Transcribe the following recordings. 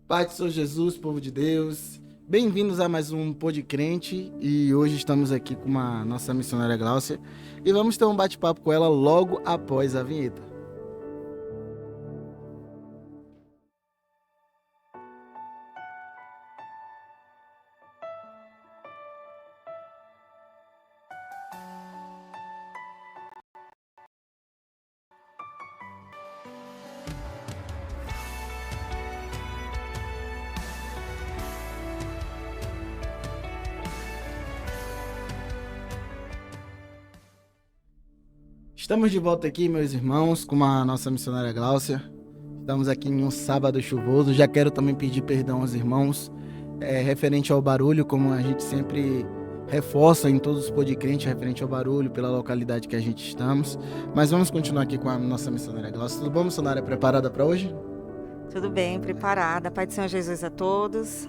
Pai de Senhor Jesus, povo de Deus, bem-vindos a mais um Podcrente e hoje estamos aqui com a nossa missionária Gláucia e vamos ter um bate-papo com ela logo após a vinheta. Estamos de volta aqui, meus irmãos, com a nossa missionária Gláucia. Estamos aqui em um sábado chuvoso. Já quero também pedir perdão aos irmãos, referente ao barulho, como a gente sempre reforça em todos os podcrentes, referente ao barulho, pela localidade que a gente estamos. Mas vamos continuar aqui com a nossa missionária Gláucia. Tudo bom, missionária? Preparada para hoje? Tudo bem, preparada. Pai do Senhor Jesus a todos.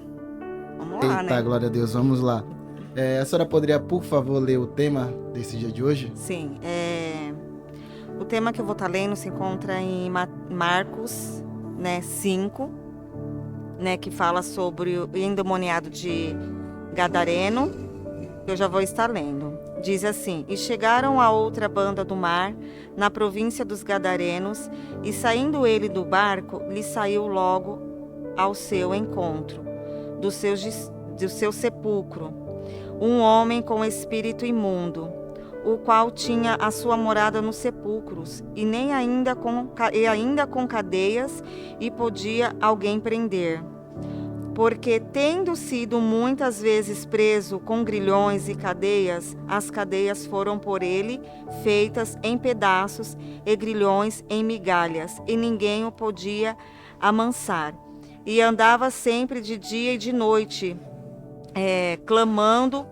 Vamos lá, Eita, né? glória a Deus, vamos lá. A senhora poderia, por favor, ler o tema desse dia de hoje? Sim, o tema que eu vou estar lendo se encontra em Marcos, 5, que fala sobre o endemoniado de Gadareno. Eu já vou estar lendo. Diz assim: E chegaram a outra banda do mar, na província dos Gadarenos, e saindo ele do barco, lhe saiu logo ao seu encontro, do seu sepulcro, um homem com espírito imundo, o qual tinha a sua morada nos sepulcros, e ainda com cadeias, e podia alguém prender. Porque, tendo sido muitas vezes preso com grilhões e cadeias, as cadeias foram por ele feitas em pedaços e grilhões em migalhas, e ninguém o podia amansar. E andava sempre de dia e de noite, clamando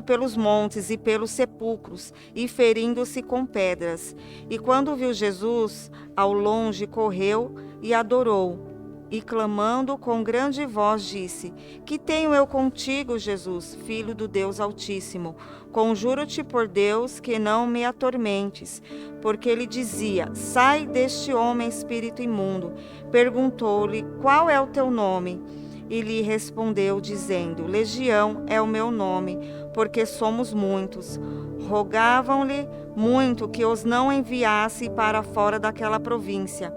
pelos montes e pelos sepulcros, e ferindo-se com pedras. E quando viu Jesus, ao longe correu e adorou. E clamando com grande voz disse: Que tenho eu contigo, Jesus, Filho do Deus Altíssimo? Conjuro-te por Deus que não me atormentes. Porque ele dizia: Sai deste homem, espírito imundo. Perguntou-lhe: Qual é o teu nome? E lhe respondeu, dizendo: Legião é o meu nome, porque somos muitos. Rogavam-lhe muito que os não enviasse para fora daquela província.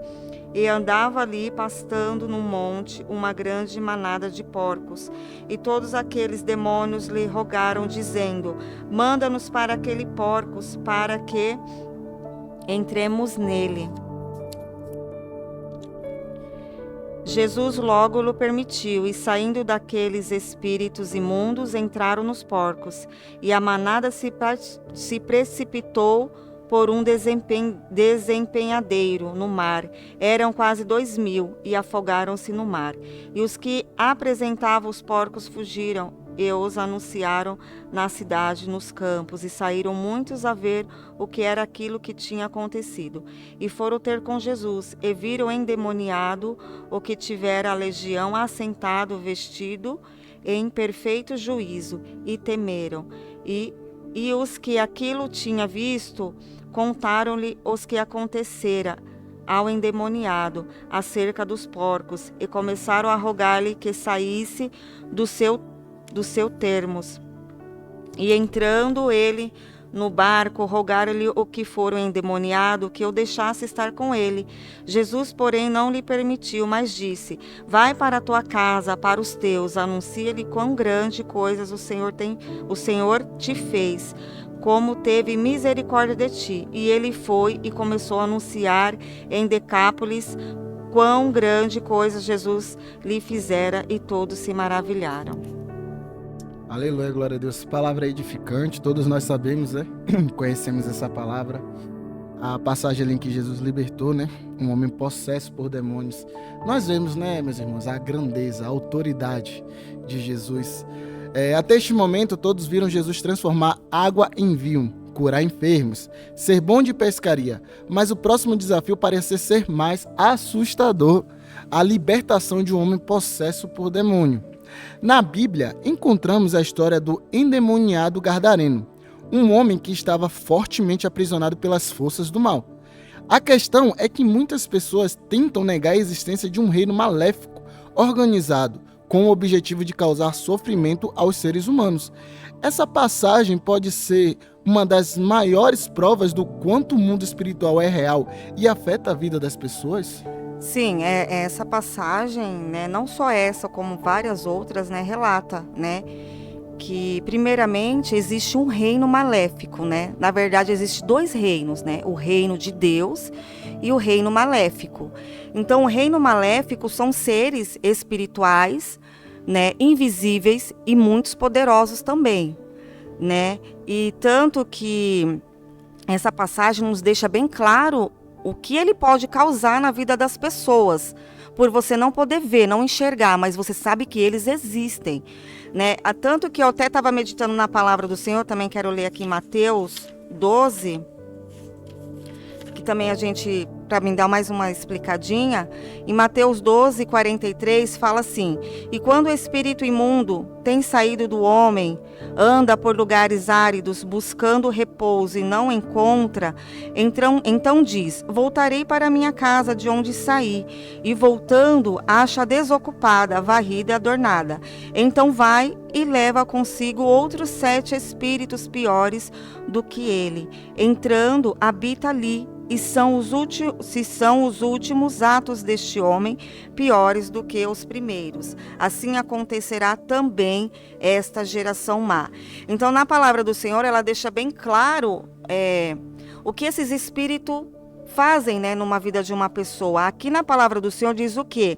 E andava ali pastando no monte uma grande manada de porcos. E todos aqueles demônios lhe rogaram, dizendo: Manda-nos para aquele porcos, para que entremos nele. Jesus logo lhe permitiu, e saindo daqueles espíritos imundos, entraram nos porcos. E a manada se precipitou por um desempenhadeiro no mar. Eram quase 2.000, e afogaram-se no mar. E os que apresentavam os porcos fugiram, e os anunciaram na cidade, nos campos, e saíram muitos a ver o que era aquilo que tinha acontecido. E foram ter com Jesus, e viram endemoniado o que tivera a legião assentado, vestido em perfeito juízo, e temeram. E os que aquilo tinham visto, contaram-lhe os que acontecera ao endemoniado acerca dos porcos, e começaram a rogar-lhe que saísse do seu termos. E entrando ele no barco, rogaram-lhe o que foram endemoniado que o deixasse estar com ele. Jesus, porém, não lhe permitiu, mas disse: Vai para a tua casa, para os teus, anuncia-lhe quão grande coisas o Senhor te fez, como teve misericórdia de ti. E ele foi e começou a anunciar em Decápolis quão grande coisa Jesus lhe fizera, e todos se maravilharam. Aleluia, glória a Deus. Palavra edificante, todos nós sabemos, conhecemos essa palavra. A passagem ali em que Jesus libertou, um homem possesso por demônios. Nós vemos, meus irmãos, a grandeza, a autoridade de Jesus. Até este momento, todos viram Jesus transformar água em vinho, curar enfermos, ser bom de pescaria. Mas o próximo desafio parecia ser mais assustador: a libertação de um homem possesso por demônio. Na Bíblia, encontramos a história do endemoniado Gadareno, um homem que estava fortemente aprisionado pelas forças do mal. A questão é que muitas pessoas tentam negar a existência de um reino maléfico, organizado, com o objetivo de causar sofrimento aos seres humanos. Essa passagem pode ser uma das maiores provas do quanto o mundo espiritual é real e afeta a vida das pessoas? Sim, essa passagem, né, não só essa, como várias outras, né, relata, né, que primeiramente existe um reino maléfico, né? Na verdade, existem dois reinos, né? O reino de Deus e o reino maléfico. Então, o reino maléfico são seres espirituais, né, invisíveis e muitos poderosos também, né? E tanto que essa passagem nos deixa bem claro o que ele pode causar na vida das pessoas, por você não poder ver, não enxergar, mas você sabe que eles existem, né? Tanto que eu até estava meditando na palavra do Senhor, também quero ler aqui em Mateus 12, que também a gente, para mim dar mais uma explicadinha, em Mateus 12, 43, fala assim: e quando o espírito imundo tem saído do homem, anda por lugares áridos, buscando repouso e não encontra, então diz: voltarei para minha casa de onde saí, e voltando, acha desocupada, varrida e adornada. Então vai e leva consigo outros 7 espíritos piores do que ele. Entrando, habita ali. E se são os últimos atos deste homem piores do que os primeiros, assim acontecerá também esta geração má. Então, na palavra do Senhor, ela deixa bem claro o que esses espíritos fazem, né, numa vida de uma pessoa. Aqui na palavra do Senhor diz o quê?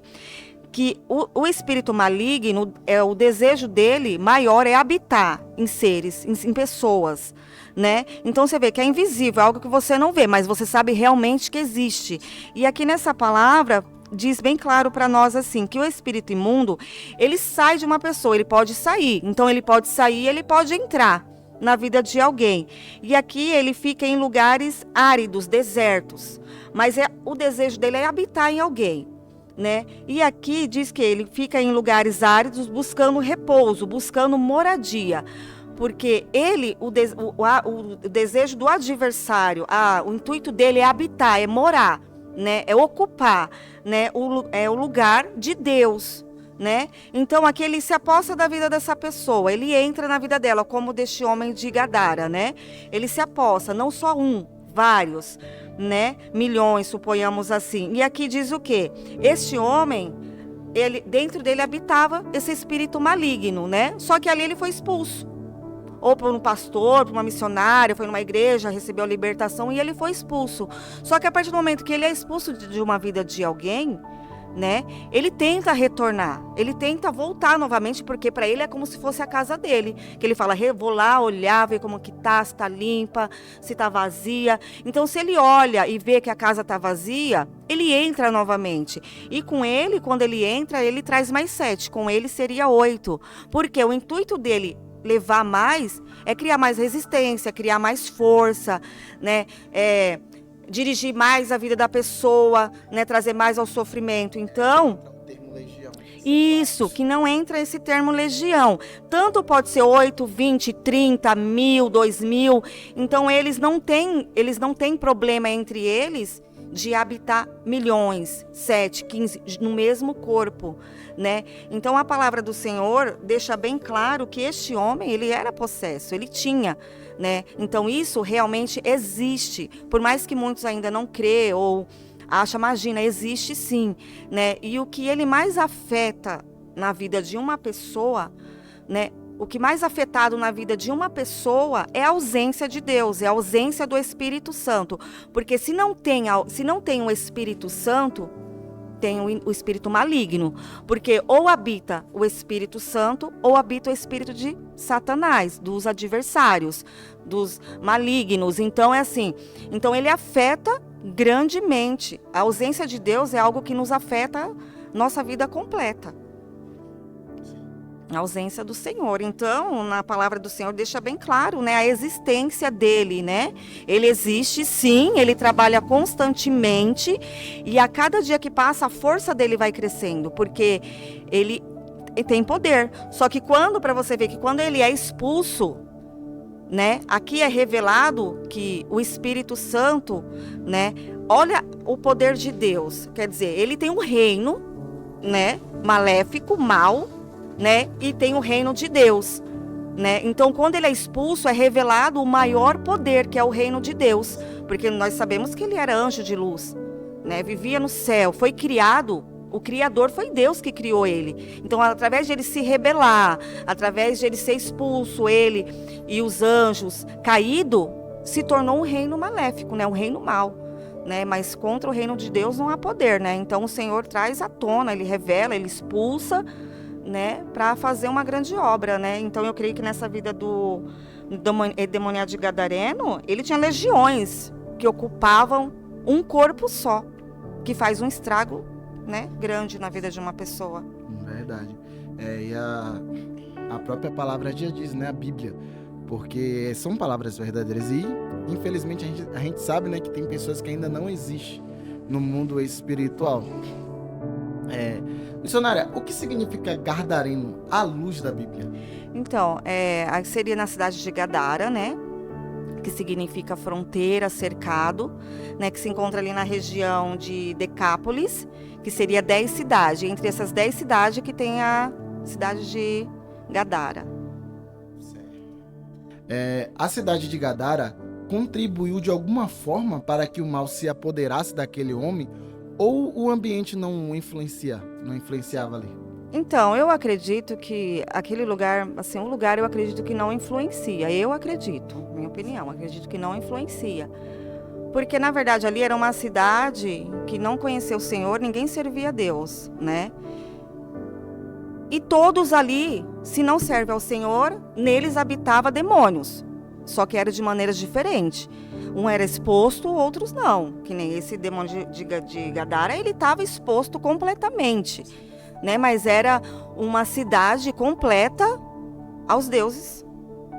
Que o espírito maligno, o desejo dele maior é habitar em seres, em pessoas, né? Então você vê que é invisível, é algo que você não vê, mas você sabe realmente que existe. E aqui nessa palavra diz bem claro para nós assim, que o espírito imundo, ele sai de uma pessoa, ele pode sair. Então ele pode sair, ele pode entrar na vida de alguém. E aqui ele fica em lugares áridos, desertos, mas o desejo dele é habitar em alguém, né? E aqui diz que ele fica em lugares áridos buscando repouso, buscando moradia, porque ele, o desejo do adversário, o intuito dele é habitar, é morar, né? É ocupar, né? O lugar de Deus, né? Então aqui ele se aposta da vida dessa pessoa, ele entra na vida dela, como deste homem de Gadara, né? Ele se aposta, não só um, vários, né? Milhões, suponhamos assim. E aqui diz o quê? Este homem, dentro dele habitava esse espírito maligno, né? Só que ali ele foi expulso. Ou por um pastor, por uma missionária, foi numa igreja, recebeu a libertação e ele foi expulso. Só que a partir do momento que ele é expulso de uma vida de alguém, né, ele tenta retornar, ele tenta voltar novamente, porque para ele é como se fosse a casa dele, que ele fala: vou lá olhar, ver como que tá, se tá limpa, se tá vazia. Então se ele olha e vê que a casa tá vazia, ele entra novamente, e com ele, quando ele entra, ele traz mais 7, com ele seria 8, porque o intuito dele levar mais é criar mais resistência, criar mais força, né, dirigir mais a vida da pessoa, né, trazer mais ao sofrimento. Então, isso, que não entra esse termo legião. Tanto pode ser 8, 20, 30, 1000, 2000. Então, eles não têm problema entre eles de habitar milhões, 7, 15, no mesmo corpo, né? Então, a palavra do Senhor deixa bem claro que este homem, ele era possesso, ele tinha, né? Então, isso realmente existe, por mais que muitos ainda não crê ou acham, imagina, existe sim, né? E o que ele mais afeta na vida de uma pessoa, né? O que mais afetado na vida de uma pessoa é a ausência de Deus, é a ausência do Espírito Santo. Porque se não tem o Espírito Santo, tem o espírito maligno. Porque ou habita o Espírito Santo, ou habita o espírito de Satanás, dos adversários, dos malignos. Então é assim, então ele afeta grandemente. A ausência de Deus é algo que nos afeta nossa vida completa. A ausência do Senhor. Então, na palavra do Senhor deixa bem claro, né, a existência dele, né? Ele existe sim, ele trabalha constantemente e a cada dia que passa a força dele vai crescendo, porque ele tem poder. Só que para você ver que quando ele é expulso, né? Aqui é revelado que o Espírito Santo, né? Olha o poder de Deus. Quer dizer, ele tem um reino, né? Maléfico, mal, né? E tem o reino de Deus, né? Então, quando ele é expulso, é revelado o maior poder, que é o reino de Deus. Porque nós sabemos que ele era anjo de luz, né? Vivia no céu, foi criado. O Criador foi Deus que criou ele. Então, através de ele se rebelar, através de ele ser expulso, ele e os anjos caído, se tornou um reino maléfico, né? Um reino mau, né? Mas contra o reino de Deus não há poder, né? Então, o Senhor traz à tona, ele revela, ele expulsa, né? Para fazer uma grande obra, né? Então, eu creio que nessa vida do endemoniado de Gadareno, ele tinha legiões que ocupavam um corpo só, que faz um estrago, né, grande na vida de uma pessoa. Verdade. E a própria palavra já diz, né, a Bíblia, porque são palavras verdadeiras e, infelizmente, a gente sabe, né, que tem pessoas que ainda não existem no mundo espiritual. Missionária, o que significa Gadareno à luz da Bíblia? Então, seria na cidade de Gadara, né, que significa fronteira, cercado, né, que se encontra ali na região de Decápolis, que seria 10 cidades. Entre essas 10 cidades que tem a cidade de Gadara. A cidade de Gadara contribuiu de alguma forma para que o mal se apoderasse daquele homem, ou o ambiente não influenciava ali? Então, eu acredito que aquele lugar, assim, um lugar eu acredito que não influencia. Eu acredito, minha opinião, acredito que não influencia. Porque, na verdade, ali era uma cidade que não conhecia o Senhor, ninguém servia a Deus, né? E todos ali, se não servem ao Senhor, neles habitava demônios. Só que era de maneiras diferentes. Um era exposto, outros não. Que nem esse demônio de Gadara, ele estava exposto completamente, né? Mas era uma cidade completa aos deuses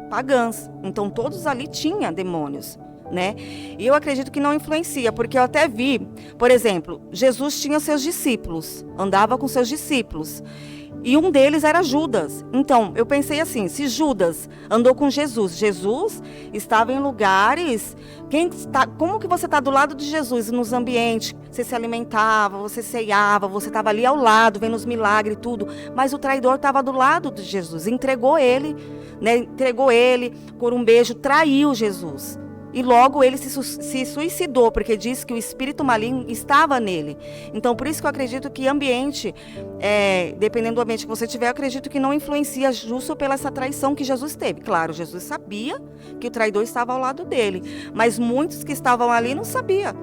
pagãs. Então, todos ali tinham demônios, né? E eu acredito que não influencia, porque eu até vi, por exemplo, Jesus tinha seus discípulos, andava com seus discípulos, e um deles era Judas. Então, eu pensei assim, se Judas andou com Jesus, Jesus estava em lugares, como que você está do lado de Jesus, nos ambientes, você se alimentava, você ceiava, você estava ali ao lado, vendo os milagres e tudo, mas o traidor estava do lado de Jesus, entregou ele, né? Entregou ele por um beijo, traiu Jesus. E logo ele se suicidou, porque diz que o espírito maligno estava nele. Então, por isso que eu acredito que ambiente, dependendo do ambiente que você tiver, eu acredito que não influencia justo pela essa traição que Jesus teve. Claro, Jesus sabia que o traidor estava ao lado dele, mas muitos que estavam ali não sabiam,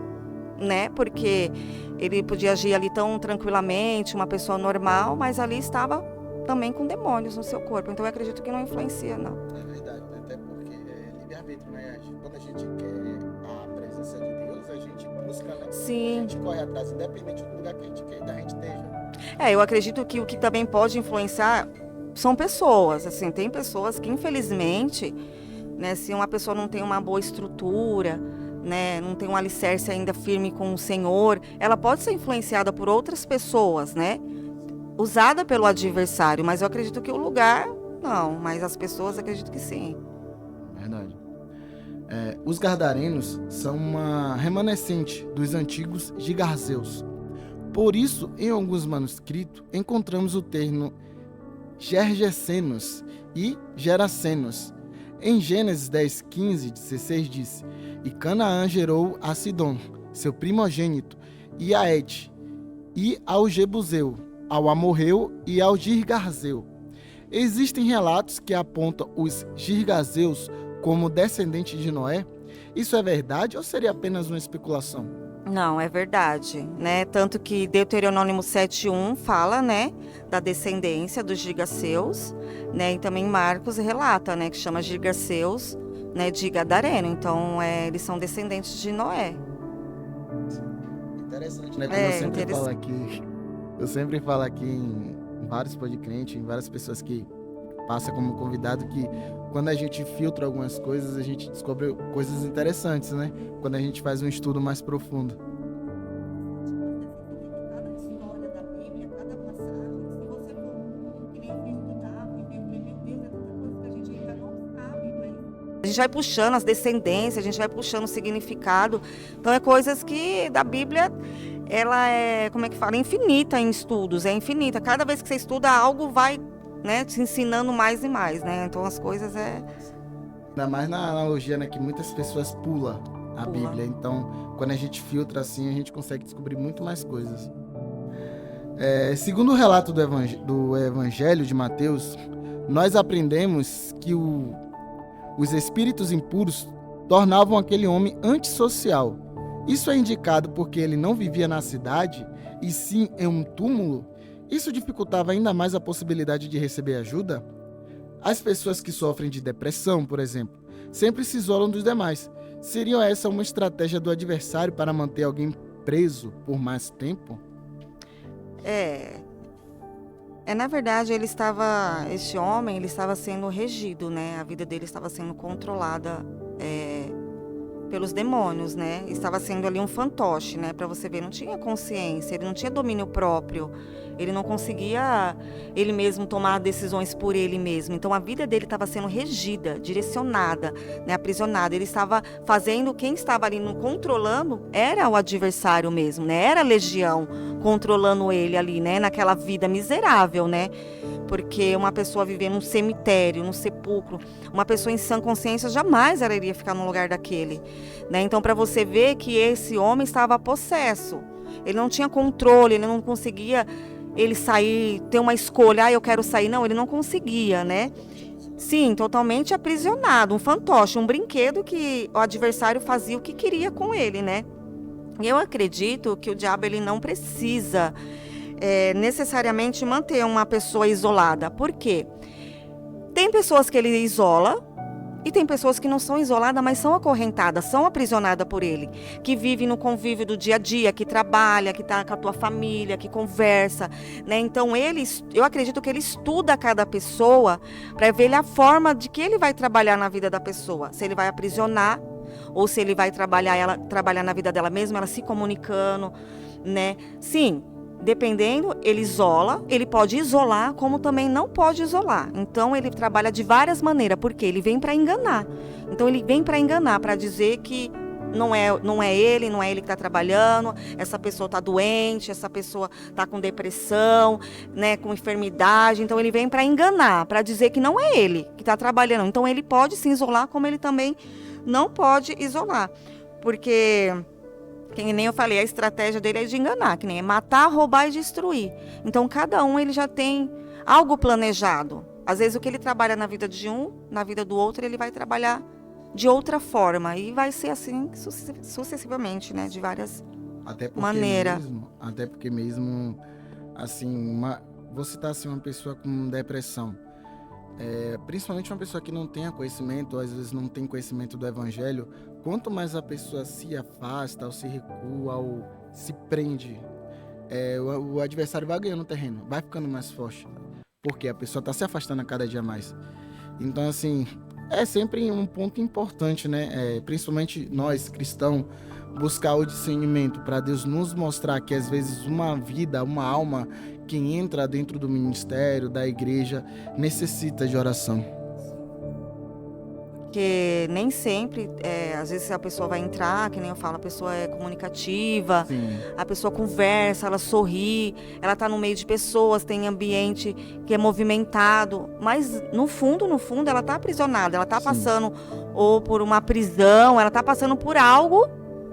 né? Porque ele podia agir ali tão tranquilamente, uma pessoa normal, mas ali estava também com demônios no seu corpo. Então, eu acredito que não influencia, não. É verdade, né? Até porque é livre-arbítrio, né? Quando a gente quer a presença de Deus, a gente busca, né? Sim. A gente corre atrás, independente do lugar que a gente esteja. Eu acredito que o que também pode influenciar são pessoas, assim, tem pessoas que infelizmente, né, se uma pessoa não tem uma boa estrutura, né, não tem um alicerce ainda firme com o Senhor, ela pode ser influenciada por outras pessoas, né, usada pelo adversário, mas eu acredito que o lugar, não, mas as pessoas acredito que sim. Verdade. Os Gadarenos são uma remanescente dos antigos gigazeus. Por isso, em alguns manuscritos, encontramos o termo Gergesenos e Gerasenos. Em Gênesis 10, 15, 16 diz: E Canaã gerou a Sidom, seu primogênito, e a Et, e ao Jebuseu, ao Amorreu e ao Girgazeu. Existem relatos que apontam os Girgazeus como descendentes de Noé. Isso é verdade ou seria apenas uma especulação? Não, é verdade, né? Tanto que Deuteronômio 7:1 fala, né, da descendência dos gigaseus, né? E também Marcos relata, né, que chama gigaseus, né, de Gadareno. Então, eles são descendentes de Noé. Interessante, né? Como eu sempre falo aqui em vários podcasts, em várias pessoas que passam como convidado, que quando a gente filtra algumas coisas, a gente descobre coisas interessantes, né? Quando a gente faz um estudo mais profundo. Cada história da Bíblia, cada passagem, se você for que nem estudar, viver, meu Deus, é tanta coisa que a gente ainda não sabe, mas a gente vai puxando as descendências, a gente vai puxando o significado. Então, é coisas que da Bíblia, ela é, como é que fala? Infinita em estudos, é infinita. Cada vez que você estuda, algo vai, né, te ensinando mais e mais, né? Então, as coisas é... Ainda mais na analogia, né, que muitas pessoas pulam a Bíblia. Então, quando a gente filtra assim, a gente consegue descobrir muito mais coisas. Segundo o relato do Evangelho de Mateus, nós aprendemos que os espíritos impuros tornavam aquele homem antissocial. Isso é indicado porque ele não vivia na cidade, e sim em um túmulo. Isso dificultava ainda mais a possibilidade de receber ajuda. As pessoas que sofrem de depressão, por exemplo, sempre se isolam dos demais. Seria essa uma estratégia do adversário para manter alguém preso por mais tempo? Na verdade, este homem, ele estava sendo regido, né? A vida dele estava sendo controlada pelos demônios, né? Estava sendo ali um fantoche, né? Para você ver, não tinha consciência, ele não tinha domínio próprio, ele não conseguia ele mesmo tomar decisões por ele mesmo. Então, a vida dele estava sendo regida, direcionada, né? Aprisionada. Ele estava fazendo, quem estava ali controlando era o adversário mesmo, né? Era a legião controlando ele ali, né? Naquela vida miserável, né? Porque uma pessoa vivendo num cemitério, num sepulcro, uma pessoa em sã consciência jamais ela iria ficar no lugar daquele, né? Então, para você ver que esse homem estava possesso, ele não tinha controle, ele não conseguia sair, ter uma escolha, eu quero sair, não, ele não conseguia, né? Sim, totalmente aprisionado, um fantoche, um brinquedo que o adversário fazia o que queria com ele, né? Eu acredito que o diabo ele não precisa necessariamente manter uma pessoa isolada. Por quê? Tem pessoas que ele isola e tem pessoas que não são isoladas, mas são acorrentadas, são aprisionadas por ele, que vivem no convívio do dia a dia, que trabalha, que está com a tua família, que conversa, né? Então eu acredito que ele estuda cada pessoa para ver a forma de que ele vai trabalhar na vida da pessoa, se ele vai aprisionar ou se ele vai trabalhar na vida dela mesma, ela se comunicando, né? Sim. Dependendo, ele isola, ele pode isolar, como também não pode isolar. Então, ele trabalha de várias maneiras, porque ele vem para enganar. Então, ele vem para enganar, para dizer que não é ele que está trabalhando, essa pessoa está doente, essa pessoa está com depressão, né, com enfermidade. Então, ele vem para enganar, para dizer que não é ele que está trabalhando. Então, ele pode se isolar, como ele também não pode isolar. Porque... que nem eu falei, a estratégia dele é de enganar, que nem é matar, roubar e destruir. Então, cada um ele já tem algo planejado. Às vezes, o que ele trabalha na vida de um, na vida do outro, ele vai trabalhar de outra forma. E vai ser assim sucessivamente, né? De várias maneiras. Até porque mesmo, assim, vou citar assim, uma pessoa com depressão. Principalmente uma pessoa que não tenha conhecimento, ou às vezes não tem conhecimento do evangelho, quanto mais a pessoa se afasta, ou se recua, ou se prende, o adversário vai ganhando terreno, vai ficando mais forte, porque a pessoa está se afastando a cada dia mais. Então, assim, é sempre um ponto importante, né? Principalmente nós, cristãos, buscar o discernimento para Deus nos mostrar que às vezes uma vida, uma alma que entra dentro do ministério, da igreja, necessita de oração. Porque nem sempre, às vezes a pessoa vai entrar, que nem eu falo, a pessoa é comunicativa, sim, a pessoa conversa, ela sorri, ela está no meio de pessoas, tem ambiente que é movimentado, mas no fundo, ela está aprisionada, ela está passando ou por uma prisão, ela está passando por algo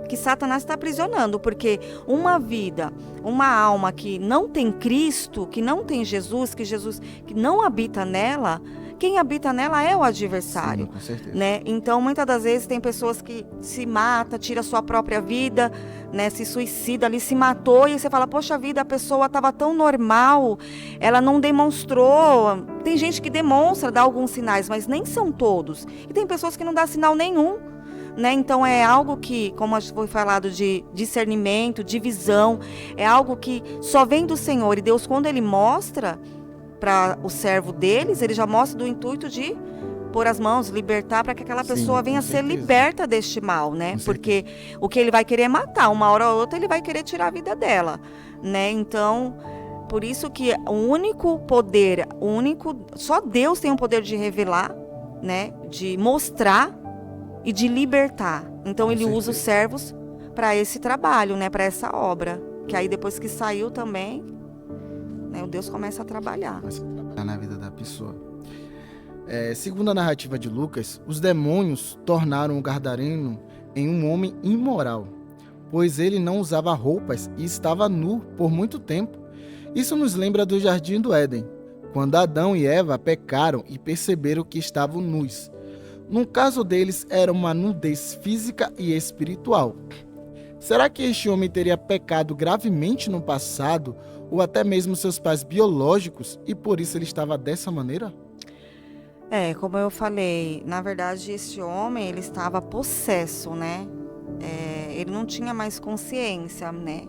que Satanás está aprisionando, porque uma vida, uma alma que não tem Cristo, que não tem Jesus, que não habita nela, quem habita nela é o adversário. Sim, com certeza. Né? Então, muitas das vezes tem pessoas que se matam, tira sua própria vida, né? Se suicida ali, se matou, e você fala, poxa vida, a pessoa estava tão normal, ela não demonstrou. Tem gente que demonstra, dá alguns sinais, mas nem são todos. E tem pessoas que não dão sinal nenhum. Né? Então é algo que, como foi falado, de discernimento, de visão, é algo que só vem do Senhor. E Deus, quando Ele mostra para o servo deles, Ele já mostra do intuito de pôr as mãos, libertar, para que aquela pessoa venha a ser liberta deste mal, né? Porque o que Ele vai querer é matar, uma hora ou outra Ele vai querer tirar a vida dela, né? Então, por isso que o único poder, só Deus tem o poder de revelar, né? De mostrar e de libertar. Então ele usa os servos para esse trabalho, né, para essa obra. Que aí depois que saiu também, né, o Deus começa a trabalhar. Começa a trabalhar na vida da pessoa. Segundo a narrativa de Lucas, os demônios tornaram o gadareno em um homem imoral, pois ele não usava roupas e estava nu por muito tempo. Isso nos lembra do Jardim do Éden, quando Adão e Eva pecaram e perceberam que estavam nus. No caso deles, era uma nudez física e espiritual. Será que este homem teria pecado gravemente no passado, ou até mesmo seus pais biológicos, e por isso ele estava dessa maneira? Como eu falei, na verdade esse homem, ele estava possesso, né? Ele não tinha mais consciência, né?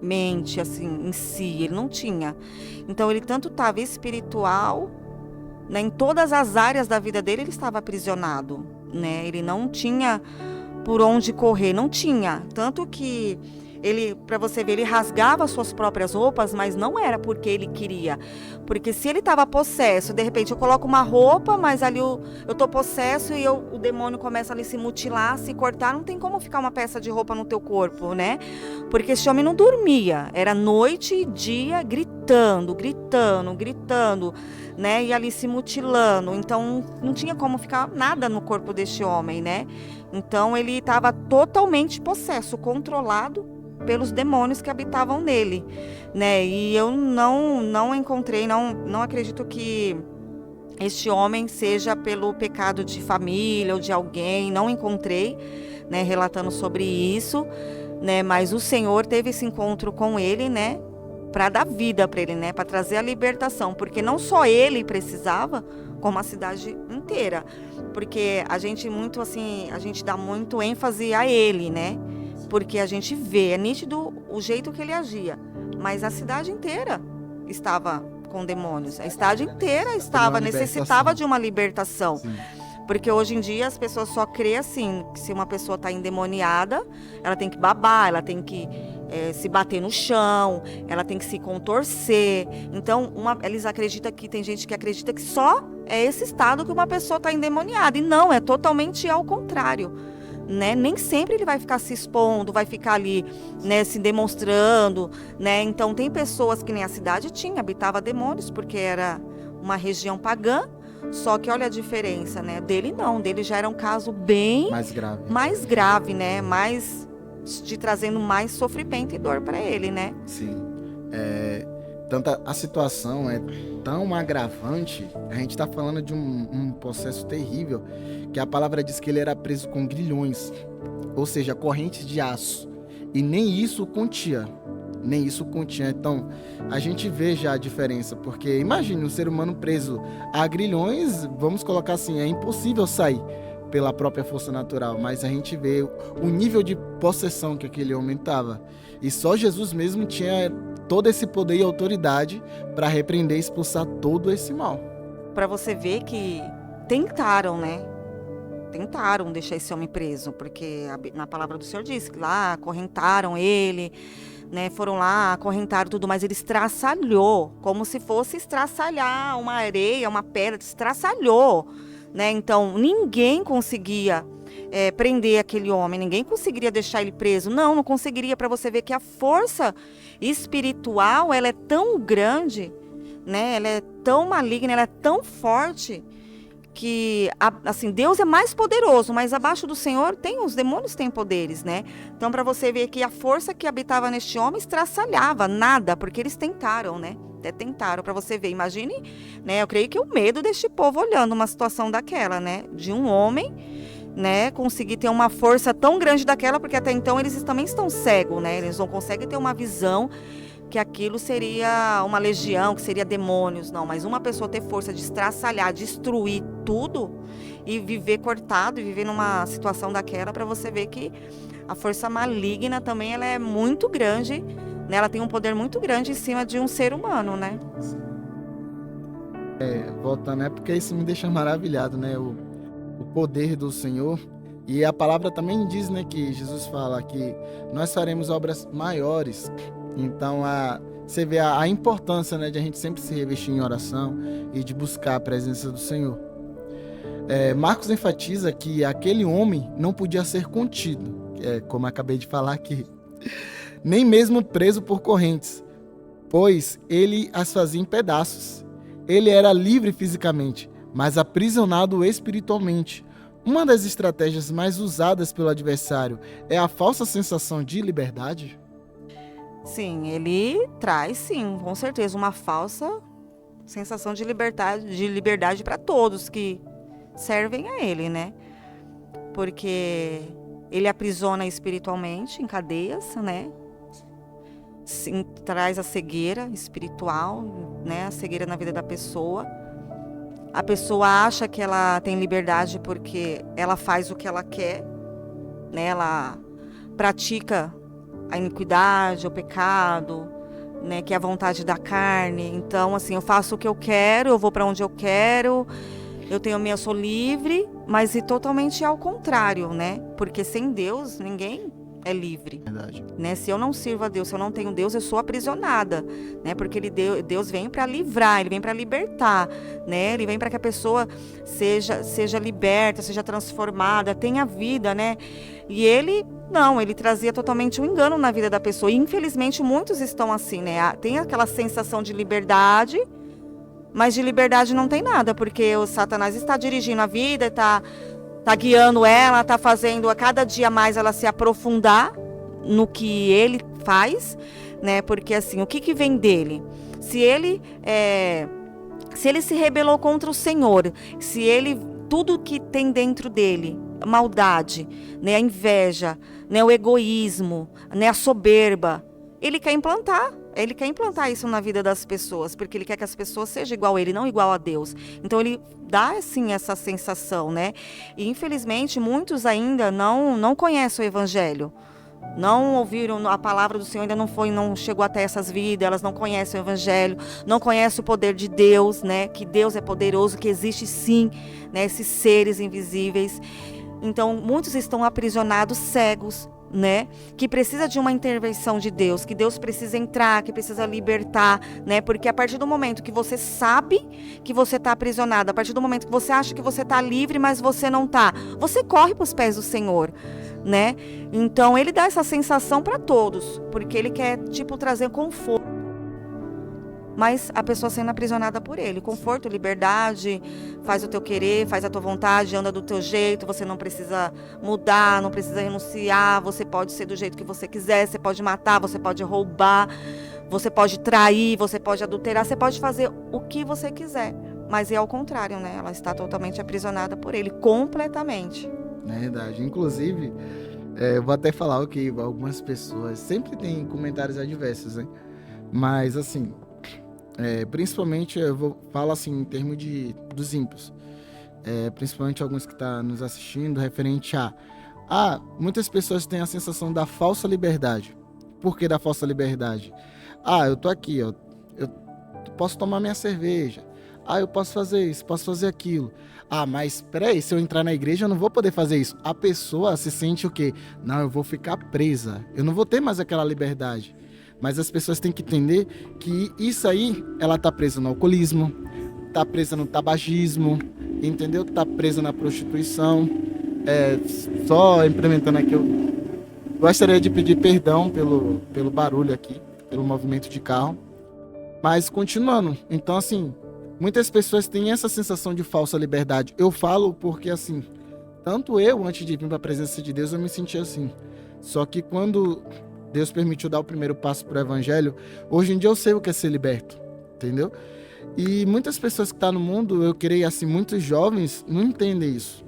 Mente, assim, em si, ele não tinha. Então ele tanto estava espiritual, né? Em todas as áreas da vida dele, ele estava aprisionado, né? Ele não tinha por onde correr, não tinha. Tanto que ele, para você ver, ele rasgava suas próprias roupas, mas não era porque ele queria. Porque se ele estava possesso, de repente eu coloco uma roupa, mas ali eu tô possesso e o demônio começa ali a se mutilar, se cortar, não tem como ficar uma peça de roupa no teu corpo, né? Porque esse homem não dormia, era noite e dia gritando, né? E ali se mutilando. Então não tinha como ficar nada no corpo deste homem, né? Então ele estava totalmente possesso, controlado pelos demônios que habitavam nele, né? E eu não encontrei, não acredito que este homem seja pelo pecado de família ou de alguém, não encontrei, né, relatando sobre isso, né? Mas o Senhor teve esse encontro com ele, né, para dar vida para ele, né, para trazer a libertação, porque não só ele precisava, como a cidade inteira, porque a gente dá muito ênfase a ele, né? Porque a gente vê, é nítido o jeito que ele agia, mas a cidade inteira estava com demônios, a cidade inteira necessitava de uma libertação. Sim. Porque hoje em dia as pessoas só creem assim, que se uma pessoa está endemoniada, ela tem que babar, ela tem que se bater no chão, ela tem que se contorcer. Então, eles acreditam que tem gente que acredita que só é esse estado que uma pessoa está endemoniada, e não, é totalmente ao contrário. Né? Nem sempre ele vai ficar se expondo, vai ficar ali, né, se demonstrando, né? Então tem pessoas que nem a cidade habitava demônios, porque era uma região pagã, só que olha a diferença, né? Dele não, dele já era um caso bem mais grave, né? Trazendo mais sofrimento e dor para ele, né? Sim. Tanto a situação é tão agravante, a gente está falando de um processo terrível, que a palavra diz que ele era preso com grilhões, ou seja, correntes de aço, e nem isso continha. Então, a gente vê já a diferença, porque imagine um ser humano preso a grilhões, vamos colocar assim, é impossível sair pela própria força natural, mas a gente vê o nível de possessão que aquele homem estava, e só Jesus mesmo tinha todo esse poder e autoridade para repreender e expulsar todo esse mal. Para você ver que tentaram, né? Tentaram deixar esse homem preso, porque na palavra do Senhor diz que lá acorrentaram ele, né? Foram lá, acorrentaram tudo, mas ele estraçalhou, como se fosse estraçalhar uma areia, uma pedra, estraçalhou, né? Então ninguém conseguia prender aquele homem, ninguém conseguiria deixar ele preso, não conseguiria, para você ver que a força espiritual, ela é tão grande, né? Ela é tão maligna, ela é tão forte, que assim, Deus é mais poderoso, mas abaixo do Senhor os demônios têm poderes, né? Então, para você ver que a força que habitava neste homem estraçalhava nada, porque eles tentaram, né? Até tentaram, para você ver, imagine, né? Eu creio que o medo deste povo olhando uma situação daquela, né? De um homem, né, conseguir ter uma força tão grande daquela, porque até então eles também estão cegos, né? Eles não conseguem ter uma visão que aquilo seria uma legião, que seria demônios, não. Mas uma pessoa ter força de estraçalhar, destruir tudo e viver cortado, e viver numa situação daquela, para você ver que a força maligna também, ela é muito grande, né? Ela tem um poder muito grande em cima de um ser humano, né? Voltando, porque isso me deixa maravilhado, né? O poder do Senhor. E a palavra também diz, né, que Jesus fala que nós faremos obras maiores. Então, você vê a importância, né, de a gente sempre se revestir em oração e de buscar a presença do Senhor. Marcos enfatiza que aquele homem não podia ser contido, como acabei de falar aqui, nem mesmo preso por correntes, pois ele as fazia em pedaços. Ele era livre fisicamente, mas aprisionado espiritualmente. Uma das estratégias mais usadas pelo adversário é a falsa sensação de liberdade? Sim, ele traz, sim, com certeza, uma falsa sensação de liberdade para todos que servem a ele, né? Porque ele aprisiona espiritualmente em cadeias, né? Sim, traz a cegueira espiritual, né? A cegueira na vida da pessoa. A pessoa acha que ela tem liberdade porque ela faz o que ela quer, né? Ela pratica a iniquidade, o pecado, né? Que é a vontade da carne. Então, assim, eu faço o que eu quero, eu vou para onde eu quero, eu sou livre, mas e totalmente ao contrário, né? Porque sem Deus, ninguém é livre. Verdade. Né? Se eu não sirvo a Deus, se eu não tenho Deus, eu sou aprisionada, né? Porque Deus vem para livrar, ele vem para libertar, né? Ele vem para que a pessoa seja liberta, seja transformada, tenha vida, né? E ele trazia totalmente um engano na vida da pessoa. E infelizmente muitos estão assim, né? Tem aquela sensação de liberdade, mas de liberdade não tem nada, porque o Satanás está dirigindo a vida, está guiando ela, está fazendo a cada dia mais ela se aprofundar no que ele faz, né? Porque assim, o que vem dele? Se ele se rebelou contra o Senhor, se ele, tudo que tem dentro dele, a maldade, né? A inveja, né? O egoísmo, né? A soberba, ele quer implantar isso na vida das pessoas, porque ele quer que as pessoas sejam igual a ele, não igual a Deus. Então ele dá assim essa sensação, né? E infelizmente muitos ainda não conhecem o evangelho. Não ouviram a palavra do Senhor, ainda não chegou até essas vidas, elas não conhecem o evangelho, não conhecem o poder de Deus, né? Que Deus é poderoso, que existe sim, né? Esses seres invisíveis. Então muitos estão aprisionados, cegos, né? Que precisa de uma intervenção de Deus, que Deus precisa entrar, que precisa libertar, né? Porque a partir do momento que você sabe que você está aprisionado, a partir do momento que você acha que você está livre, mas você não está, você corre para os pés do Senhor, né? Então ele dá essa sensação para todos, porque ele quer trazer conforto. Mas a pessoa sendo aprisionada por ele. Conforto, liberdade, faz o teu querer, faz a tua vontade, anda do teu jeito, você não precisa mudar, não precisa renunciar, você pode ser do jeito que você quiser, você pode matar, você pode roubar, você pode trair, você pode adulterar, você pode fazer o que você quiser. Mas é ao contrário, né? Ela está totalmente aprisionada por ele, completamente. É verdade. Inclusive, eu vou até falar o que algumas pessoas sempre têm comentários adversos, né? Mas assim... principalmente eu falo assim em termos dos ímpios, principalmente alguns que estão nos assistindo, referente muitas pessoas têm a sensação da falsa liberdade. Por que da falsa liberdade? Eu tô aqui, ó, eu posso tomar minha cerveja, eu posso fazer isso, posso fazer aquilo, mas peraí, se eu entrar na igreja eu não vou poder fazer isso. A pessoa se sente o quê? Não, eu vou ficar presa, eu não vou ter mais aquela liberdade. Mas as pessoas têm que entender que isso aí, ela tá presa no alcoolismo, tá presa no tabagismo, entendeu? Tá presa na prostituição. Só implementando aqui, eu gostaria de pedir perdão pelo barulho aqui, pelo movimento de carro. Mas continuando, então assim, muitas pessoas têm essa sensação de falsa liberdade. Eu falo porque assim, tanto eu, antes de vir para a presença de Deus, eu me sentia assim. Só que quando Deus permitiu dar o primeiro passo para o evangelho, hoje em dia eu sei o que é ser liberto, entendeu? E muitas pessoas que estão no mundo, eu creio assim, muitos jovens não entendem isso,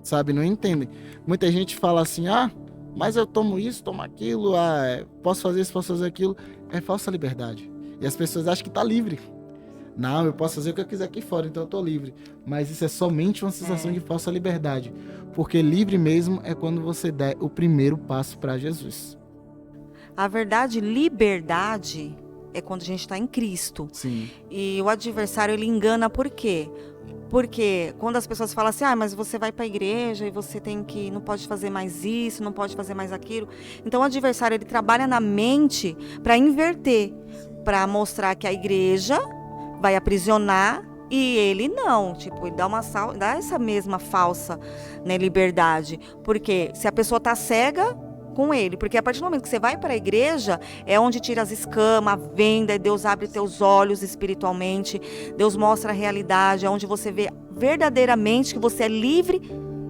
sabe? Não entendem. Muita gente fala assim, mas eu tomo isso, tomo aquilo, posso fazer isso, posso fazer aquilo. É falsa liberdade. E as pessoas acham que está livre. Não, eu posso fazer o que eu quiser aqui fora, então eu estou livre. Mas isso é somente uma sensação de falsa liberdade. Porque livre mesmo é quando você der o primeiro passo para Jesus. A verdade, liberdade é quando a gente está em Cristo. Sim. E o adversário, ele engana por quê? Porque quando as pessoas falam assim, mas você vai para a igreja e você não pode fazer mais isso, não pode fazer mais aquilo. Então o adversário, ele trabalha na mente para inverter, para mostrar que a igreja vai aprisionar, E ele não, tipo, ele dá essa mesma falsa, né, liberdade. Porque se a pessoa tá cega com ele, porque a partir do momento que você vai para a igreja, é onde tira as escamas, a venda, Deus abre teus olhos espiritualmente, Deus mostra a realidade, é onde você vê verdadeiramente que você é livre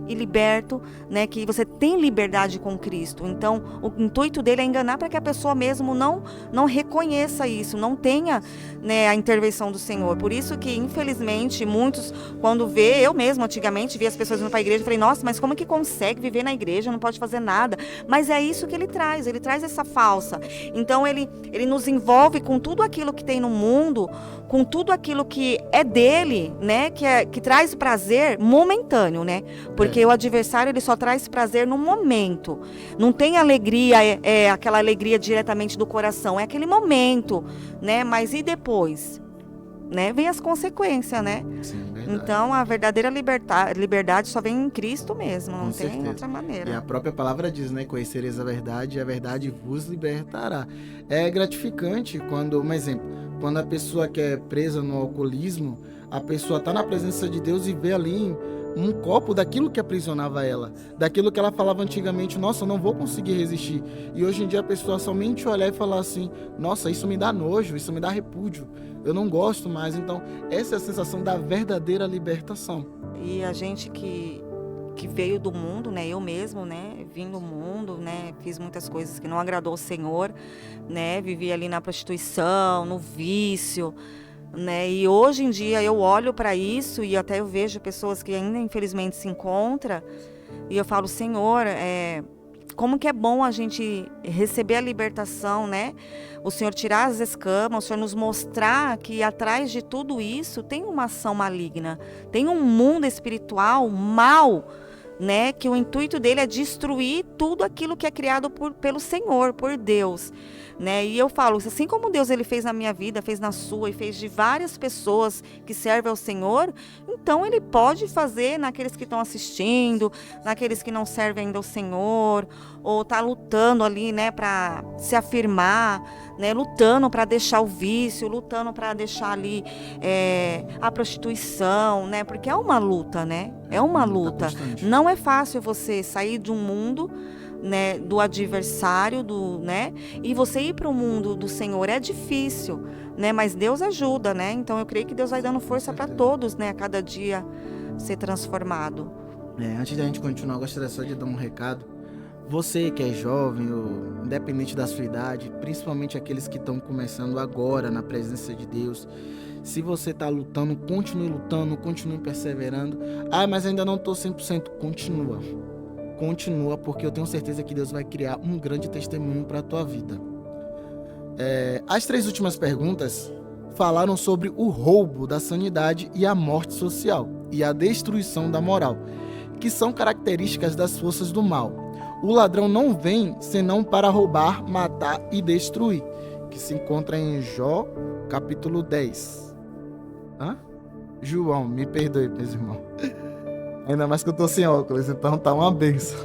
e liberto, né, que você tem liberdade com Cristo. Então, o intuito dele é enganar para que a pessoa mesmo não reconheça isso, não tenha, né, a intervenção do Senhor. Por isso que, infelizmente, muitos, quando vê, eu mesmo antigamente vi as pessoas indo para a igreja, falei, nossa, mas como é que consegue viver na igreja, não pode fazer nada? Mas é isso que ele traz essa falsa. Então, ele nos envolve com tudo aquilo que tem no mundo, com tudo aquilo que é dele, né, que traz prazer momentâneo, né? Porque o adversário, ele só traz prazer no momento. Não tem alegria, aquela alegria diretamente do coração, é aquele momento, né? Mas e depois? Né? Vem as consequências, né? Sim, verdade. Então, a verdadeira liberdade só vem em Cristo mesmo, não Com tem certeza. outra maneira. E a própria palavra diz, né? Conhecereis a verdade vos libertará. É gratificante quando, um exemplo, quando a pessoa que é presa no alcoolismo, a pessoa está na presença de Deus e vê ali um copo daquilo que aprisionava ela, daquilo que ela falava antigamente, nossa, eu não vou conseguir resistir. E hoje em dia a pessoa somente olhar e falar assim, nossa, isso me dá nojo, isso me dá repúdio, eu não gosto mais. Então, essa é a sensação da verdadeira libertação. E a gente que veio do mundo, né? Eu mesmo, né? Vim do mundo, né? Fiz muitas coisas que não agradou ao Senhor, né? Vivi ali na prostituição, no vício, né? E hoje em dia eu olho para isso e até eu vejo pessoas que ainda infelizmente se encontram e eu falo, Senhor, como que é bom a gente receber a libertação, né? O Senhor tirar as escamas, o Senhor nos mostrar que atrás de tudo isso tem uma ação maligna, tem um mundo espiritual mal, né? Que o intuito dele é destruir tudo aquilo que é criado pelo Senhor, por Deus, né? E eu falo, assim como Deus ele fez na minha vida, fez na sua e fez de várias pessoas que servem ao Senhor, então ele pode fazer naqueles que estão assistindo, naqueles que não servem ainda ao Senhor, ou tá lutando ali, né, para se afirmar, né, lutando para deixar o vício, lutando para deixar ali a prostituição, né? Porque é uma luta, né? É uma luta. Não é fácil você sair de um mundo, né, do adversário, né, e você ir para o mundo do Senhor é difícil, né, mas Deus ajuda, né, então eu creio que Deus vai dando força para todos, né, a cada dia ser transformado. Antes da gente continuar, eu gostaria só de dar um recado. Você que é jovem, ou independente da sua idade, principalmente aqueles que estão começando agora na presença de Deus, se você está lutando, continue perseverando. Mas ainda não estou 100%, continua, porque eu tenho certeza que Deus vai criar um grande testemunho para a tua vida. As 3 últimas perguntas falaram sobre o roubo da sanidade e a morte social e a destruição da moral, que são características das forças do mal. O ladrão não vem senão para roubar, matar e destruir, que se encontra em Jó, capítulo 10. João, me perdoe, meus irmãos. Ainda mais que eu tô sem óculos, então tá uma benção.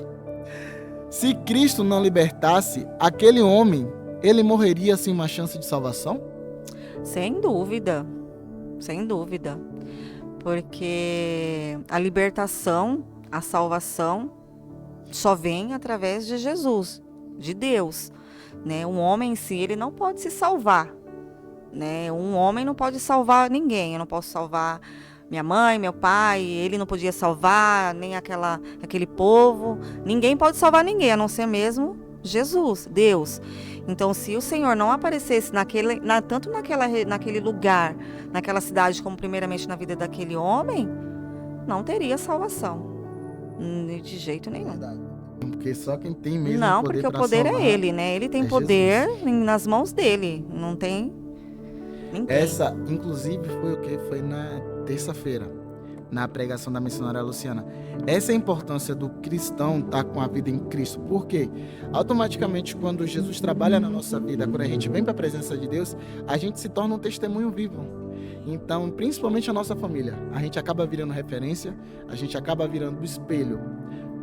Se Cristo não libertasse aquele homem, ele morreria sem uma chance de salvação? Sem dúvida, porque a libertação, a salvação só vem através de Jesus, de Deus, né? Um homem em si, ele não pode se salvar, né? Um homem não pode salvar ninguém. Eu não posso salvar minha mãe, meu pai, ele não podia salvar nem aquele povo. Ninguém pode salvar ninguém, a não ser mesmo Jesus, Deus. Então, se o Senhor não aparecesse tanto naquele lugar, naquela cidade, como primeiramente na vida daquele homem, não teria salvação. De jeito nenhum. Porque só quem tem mesmo não, poder porque o poder salvar é ele, né? Ele tem poder nas mãos dele. Não tem ninguém. Essa, inclusive, foi o que? Foi na terça-feira, na pregação da missionária Luciana. Essa é a importância do cristão estar com a vida em Cristo. Por quê? Automaticamente, quando Jesus trabalha na nossa vida, quando a gente vem para a presença de Deus, a gente se torna um testemunho vivo. Então, principalmente a nossa família, a gente acaba virando referência, a gente acaba virando espelho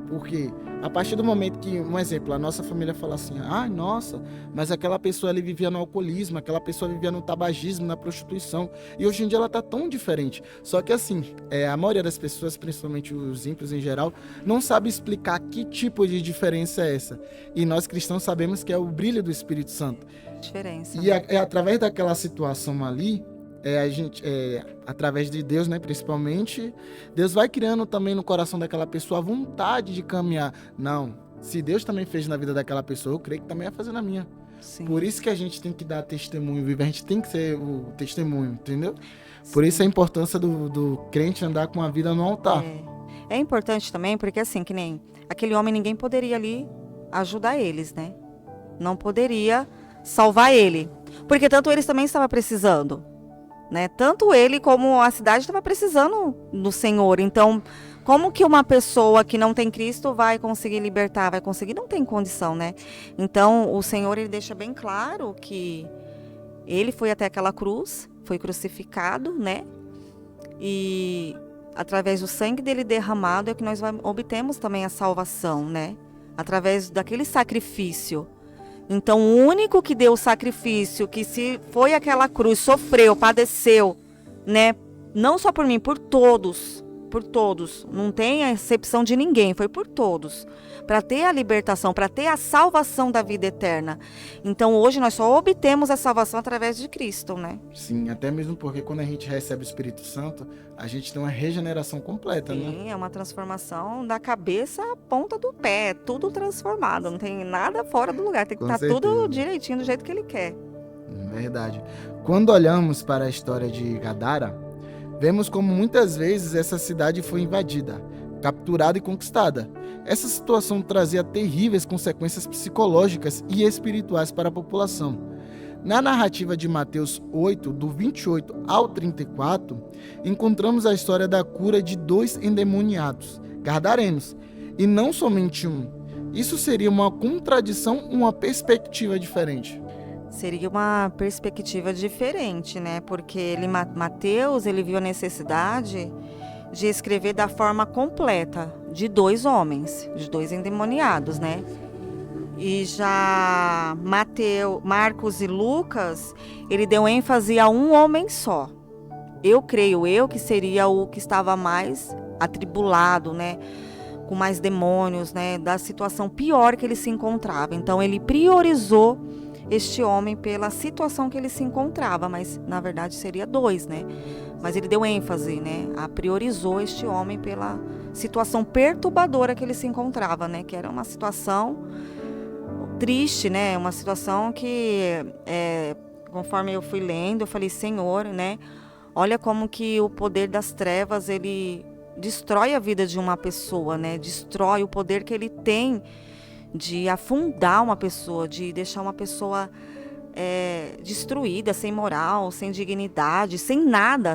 Porque a partir do momento que, um exemplo, a nossa família fala assim, nossa, mas aquela pessoa ali vivia no alcoolismo, aquela pessoa vivia no tabagismo, na prostituição, e hoje em dia ela tá tão diferente. Só que assim, a maioria das pessoas, principalmente os ímpios em geral, não sabe explicar que tipo de diferença é essa. E nós cristãos sabemos que é o brilho do Espírito Santo. Diferença. E através daquela situação ali, a gente, através de Deus, né, principalmente, Deus vai criando também no coração daquela pessoa a vontade de caminhar. Não, se Deus também fez na vida daquela pessoa, eu creio que também vai fazer na minha. Sim. Por isso que a gente tem que dar testemunho vivo, a gente tem que ser o testemunho, entendeu? Sim. Por isso a importância do crente andar com a vida no altar. É importante também, porque assim, que nem aquele homem, ninguém poderia ali ajudar eles, né? Não poderia salvar ele, porque tanto eles também estavam precisando. Né? Tanto ele como a cidade estava precisando do Senhor. Então, como que uma pessoa que não tem Cristo vai conseguir libertar? Vai conseguir? Não tem condição, né? Então, o Senhor, ele deixa bem claro que ele foi até aquela cruz, foi crucificado, né? E através do sangue dele derramado é que nós obtemos também a salvação, né? Através daquele sacrifício. Então, o único que deu o sacrifício, que se foi aquela cruz, sofreu, padeceu, né? Não só por mim, por todos. Não tem a exceção de ninguém, foi por todos. Para ter a libertação, para ter a salvação da vida eterna. Então, hoje nós só obtemos a salvação através de Cristo, né? Sim, até mesmo porque quando a gente recebe o Espírito Santo, a gente tem uma regeneração completa, né? Sim, é uma transformação da cabeça à ponta do pé, tudo transformado, não tem nada fora do lugar, tem que estar tudo direitinho do jeito que ele quer. Verdade. Quando olhamos para a história de Gadara, vemos como muitas vezes essa cidade foi invadida, capturada e conquistada. Essa situação trazia terríveis consequências psicológicas e espirituais para a população. Na narrativa de Mateus 8, do 28 ao 34, encontramos a história da cura de 2 endemoniados, gadarenos, e não somente um. Isso seria uma contradição, uma perspectiva diferente? Seria uma perspectiva diferente, né? Porque Mateus, ele viu a necessidade de escrever da forma completa de 2 homens, de 2 endemoniados, né? E já Marcos e Lucas, ele deu ênfase a um homem só. Eu creio que seria o que estava mais atribulado, né? Com mais demônios, né? Da situação pior que ele se encontrava. Então, ele priorizou este homem pela situação que ele se encontrava, mas na verdade seria 2, né? Mas ele deu ênfase, né? priorizou este homem pela situação perturbadora que ele se encontrava, né? Que era uma situação triste, né? Uma situação que, conforme eu fui lendo, eu falei, Senhor, né? Olha como que o poder das trevas, ele destrói a vida de uma pessoa, né? Destrói o poder que ele tem de afundar uma pessoa, de deixar uma pessoa destruída, sem moral, sem dignidade, sem nada.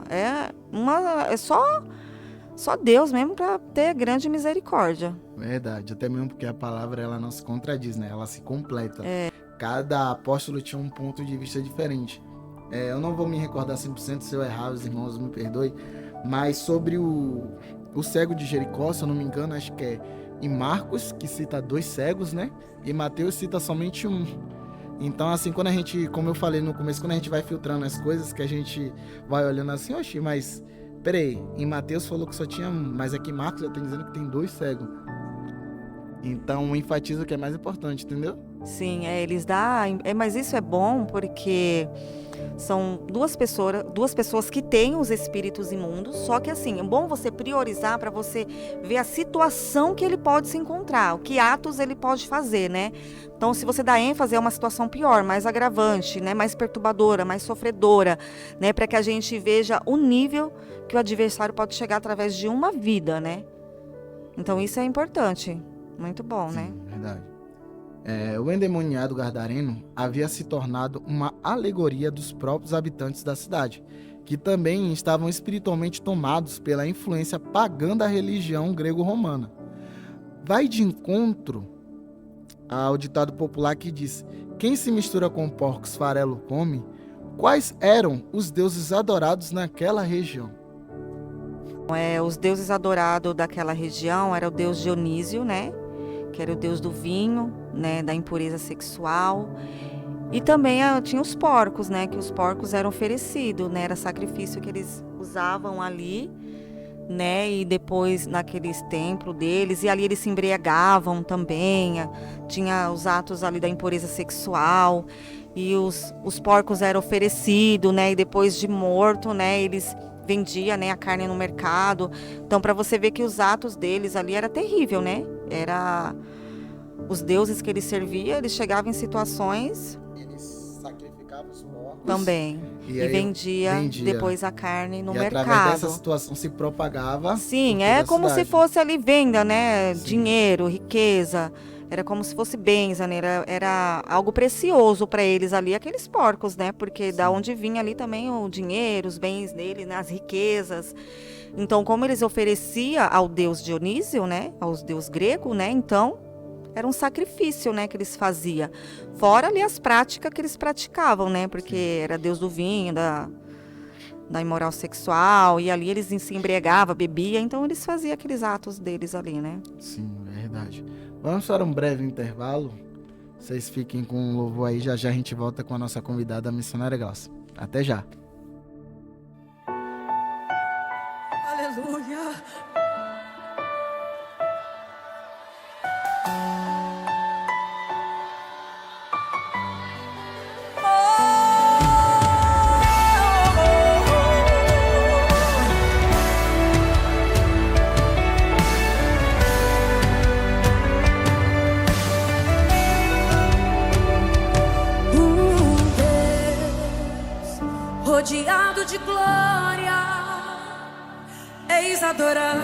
É só Deus mesmo para ter grande misericórdia. Verdade, até mesmo porque a palavra ela não se contradiz, né? Ela se completa. Cada apóstolo tinha um ponto de vista diferente. Eu não vou me recordar 100%, se eu errar, os irmãos me perdoem, mas sobre o cego de Jericó, se eu não me engano, acho que é em Marcos, que cita 2 cegos, né? E Mateus cita somente um. Então, assim, quando a gente, como eu falei no começo, quando a gente vai filtrando as coisas, que a gente vai olhando assim, oxi, mas peraí, em Mateus falou que só tinha um, mas aqui em Marcos já tem dizendo que tem 2 cegos. Então, enfatiza o que é mais importante, entendeu? Sim, eles dão, mas isso é bom porque são duas pessoas que têm os espíritos imundos, só que assim, é bom você priorizar para você ver a situação que ele pode se encontrar, o que atos ele pode fazer, né? Então, se você dá ênfase, é uma situação pior, mais agravante, né? Mais perturbadora, mais sofredora, né? Para que a gente veja o nível que o adversário pode chegar através de uma vida, né? Então, isso é importante. Muito bom, Sim, né? Verdade. O endemoniado gadareno havia se tornado uma alegoria dos próprios habitantes da cidade, que também estavam espiritualmente tomados pela influência pagã da religião grego-romana. Vai de encontro ao ditado popular que diz: quem se mistura com porcos farelo come. Quais eram os deuses adorados naquela região? Os deuses adorados daquela região era o deus Dionísio, né? Que era o deus do vinho, né? Da impureza sexual. E também tinha os porcos, né? Que os porcos eram oferecidos, né? Era sacrifício que eles usavam ali, né? E depois naqueles templos deles. E ali eles se embriagavam também. Tinha os atos ali da impureza sexual. E os porcos eram oferecidos, né? E depois de morto, né? Eles vendiam, né, a carne no mercado. Então, para você ver que os atos deles ali era terrível, né? Era os deuses que eles serviam, eles chegavam em situações. Eles sacrificavam os porcos. Também. E aí vendia depois a carne no mercado. Através dessa situação se propagava. Sim, é como se fosse ali venda, né? Sim. Dinheiro, riqueza. Era como se fosse bens, né? Era algo precioso para eles ali, aqueles porcos, né? Porque da onde vinha ali também o dinheiro, os bens dele, né? As riquezas. Então, como eles ofereciam ao deus Dionísio, né? Aos deus grego, né? Então, era um sacrifício, né? Que eles faziam. Fora ali as práticas que eles praticavam, né? Porque era deus do vinho, da imoral sexual. E ali eles se embriagavam, bebiam. Então, eles faziam aqueles atos deles ali, né? Sim, verdade. Vamos para um breve intervalo. Vocês fiquem com o louvor aí. Já já a gente volta com a nossa convidada, a missionária Glaucia. Até já. Aleluia. Rodeado de glória, eis adorar.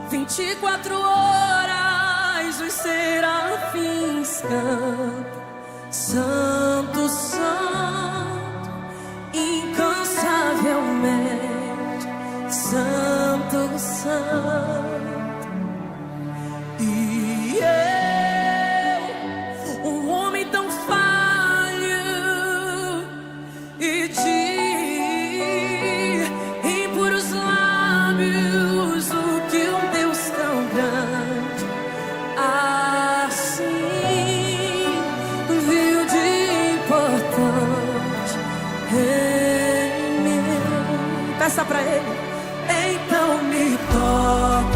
24 horas os serafins cantam, Santo, Santo, incansavelmente, Santo, Santo. E eu, um homem tão e de impuros lábios, o que um Deus tão grande assim viu de importante em mim. Peça pra ele, então me toca.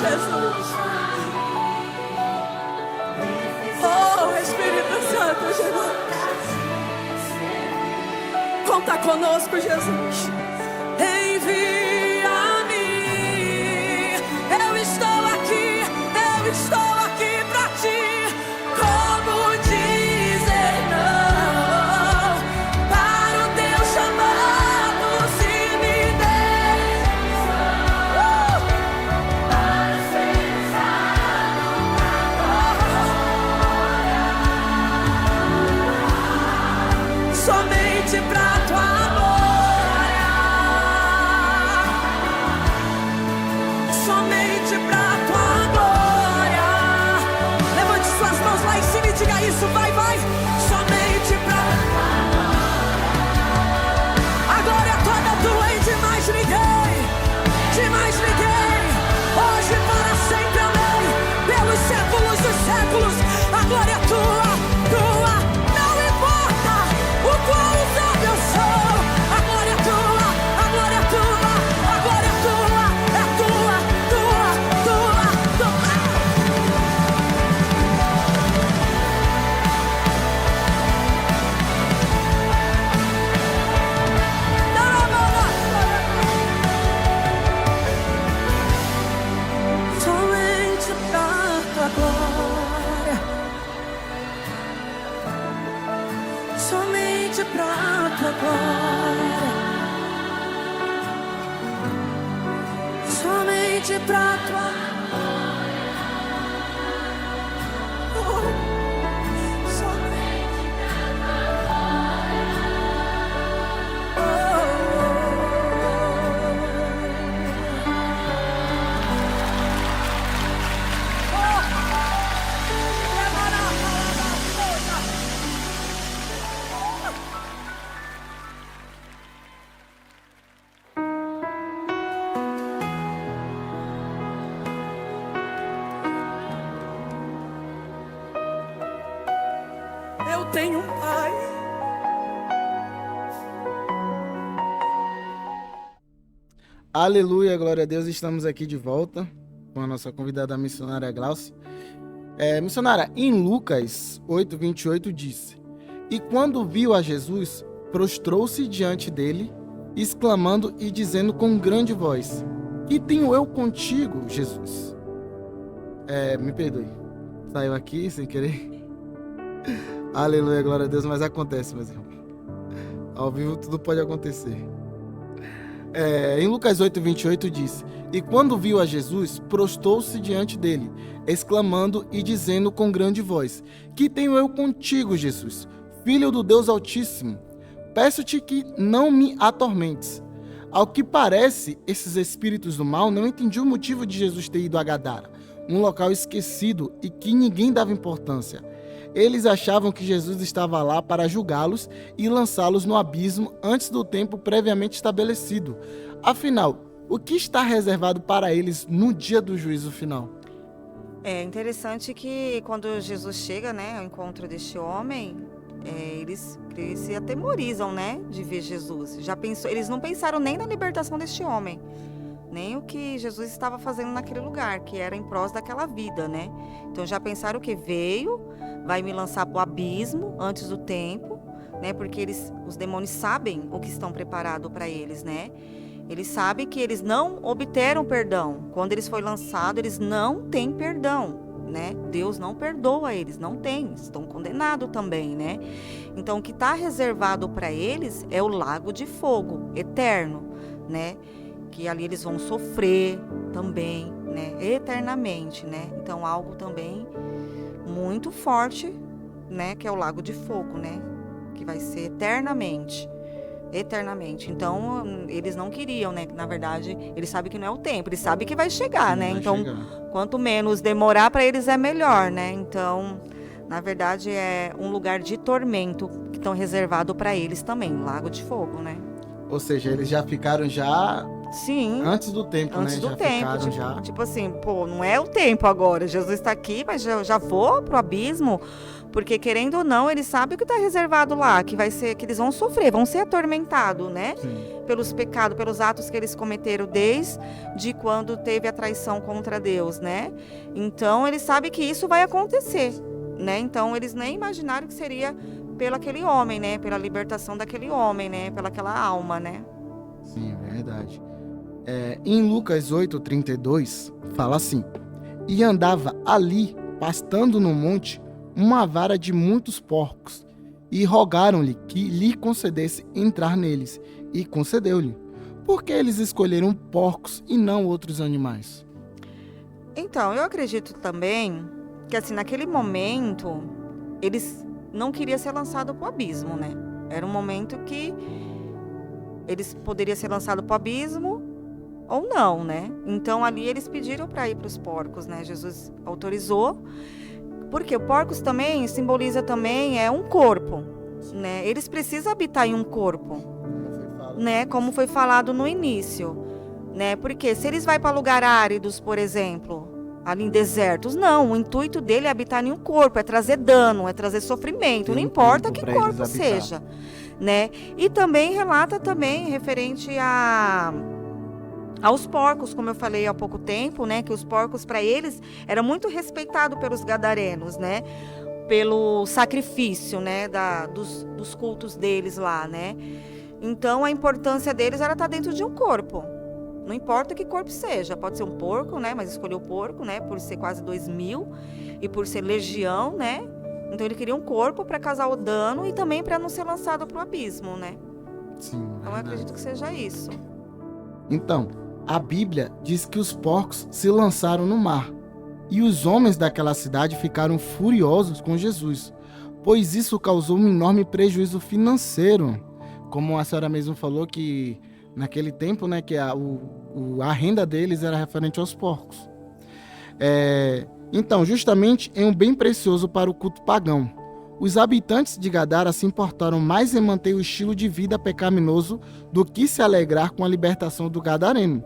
Jesus. Oh, Espírito Santo, Jesus. Conta conosco, Jesus. Envia-me. Eu estou aqui pra ti. Como dizer não para o teu chamado, se me deixas para ser usado pra somente pra tua glória, somente pra tua glória. Levante suas mãos lá em cima e diga isso, vai, vai. Somente pra a glória toda tua e de mais ninguém, de mais ninguém. Hoje para sempre, amém. Pelos séculos dos séculos, a glória é tua, tua. Não importa o quão usado eu sou, a glória é tua, a glória é tua, a glória é tua, é tua, tua, tua, tua. Somente pra tua glória, somente pra tua glória, somente pra tua glória, somente pra tua Eu tenho um pai. Aleluia, glória a Deus, estamos aqui de volta com a nossa convidada missionária Glaucia. Missionária, em Lucas 8:28 disse: E quando viu a Jesus, prostrou-se diante dele, exclamando e dizendo com grande voz: Que tenho eu contigo, Jesus? Me perdoe, saiu aqui sem querer. Aleluia, glória a Deus, mas acontece, meus irmãos. Ao vivo tudo pode acontecer. Em Lucas 8:28 diz: E quando viu a Jesus, prostou-se diante dele, exclamando e dizendo com grande voz: Que tenho eu contigo, Jesus, Filho do Deus Altíssimo? Peço-te que não me atormentes. Ao que parece, esses espíritos do mal não entendiam o motivo de Jesus ter ido a Gadara, um local esquecido e que ninguém dava importância. Eles achavam que Jesus estava lá para julgá-los e lançá-los no abismo antes do tempo previamente estabelecido. Afinal, o que está reservado para eles no dia do juízo final? É interessante que quando Jesus chega, né, ao encontro deste homem, eles se atemorizam, né, de ver Jesus. Eles não pensaram nem na libertação deste homem, nem o que Jesus estava fazendo naquele lugar, que era em prós daquela vida, né? Então já pensaram que veio, vai me lançar para o abismo antes do tempo, né? Porque os demônios sabem o que estão preparados para eles, né? Eles sabem que eles não obteram perdão. Quando eles foram lançados, eles não têm perdão, né? Deus não perdoa eles, não tem, estão condenados também, né? Então o que está reservado para eles é o lago de fogo eterno, né? Que ali eles vão sofrer também, né? Eternamente, né? Então algo também muito forte, né? Que é o lago de fogo, né? Que vai ser eternamente. Então eles não queriam, né? Na verdade, eles sabem que não é o tempo, eles sabem que vai chegar, né? Então, quanto menos demorar para eles é melhor, né? Então, na verdade, é um lugar de tormento que estão reservado para eles também, lago de fogo, né? Ou seja, eles já ficaram Sim. Antes do tempo, antes né? do Já tempo. ficaram Tipo assim, pô, não é o tempo agora. Jesus está aqui, mas já vou pro abismo. Porque, querendo ou não, eles sabem o que está reservado lá, que vai ser, que eles vão sofrer, vão ser atormentados, né? Sim. Pelos pecados, pelos atos que eles cometeram desde quando teve a traição contra Deus, né? Então, eles sabem que isso vai acontecer, né? Então, eles nem imaginaram que seria pelo aquele homem, né? Pela libertação daquele homem, né? Pelaquela alma, né? Sim, verdade. Em Lucas 8:32, fala assim: E andava ali, pastando no monte, uma vara de muitos porcos, e rogaram-lhe que lhe concedesse entrar neles, e concedeu-lhe. Por que eles escolheram porcos e não outros animais? Então, eu acredito também que, assim, naquele momento, eles não queriam ser lançados para o abismo, né? Era um momento que eles poderiam ser lançados para o abismo ou não, né? Então, ali eles pediram para ir para os porcos, né? Jesus autorizou, porque porcos também simboliza também um corpo, né? Eles precisam habitar em um corpo, né? Como foi falado no início, né? Porque se eles vão para lugares áridos, por exemplo, ali em desertos, não, o intuito dele é habitar em um corpo, é trazer dano, é trazer sofrimento, não importa que corpo seja, né? E também relata também referente aos porcos, como eu falei há pouco tempo, né? Que os porcos para eles era muito respeitado pelos gadarenos, né? Pelo sacrifício, né? Dos cultos deles lá, né? Então a importância deles era estar dentro de um corpo. Não importa que corpo seja, pode ser um porco, né? Mas escolheu o porco, né? Por ser quase 2.000 e por ser legião, né? Então ele queria um corpo para causar o dano e também para não ser lançado para o abismo, né? Sim, então eu acredito que seja isso. Então, a Bíblia diz que os porcos se lançaram no mar e os homens daquela cidade ficaram furiosos com Jesus, pois isso causou um enorme prejuízo financeiro. Como a senhora mesmo falou, que naquele tempo, né, que a renda deles era referente aos porcos. Então, justamente em um bem precioso para o culto pagão, os habitantes de Gadara se importaram mais em manter o estilo de vida pecaminoso do que se alegrar com a libertação do gadareno.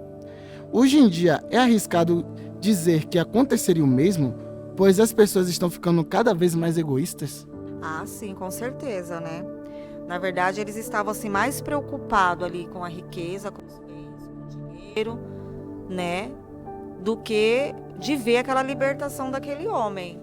Hoje em dia, é arriscado dizer que aconteceria o mesmo, pois as pessoas estão ficando cada vez mais egoístas? Ah, sim, com certeza, né? Na verdade, eles estavam assim, mais preocupados ali com a riqueza, com os bens, com o dinheiro, né? Do que de ver aquela libertação daquele homem,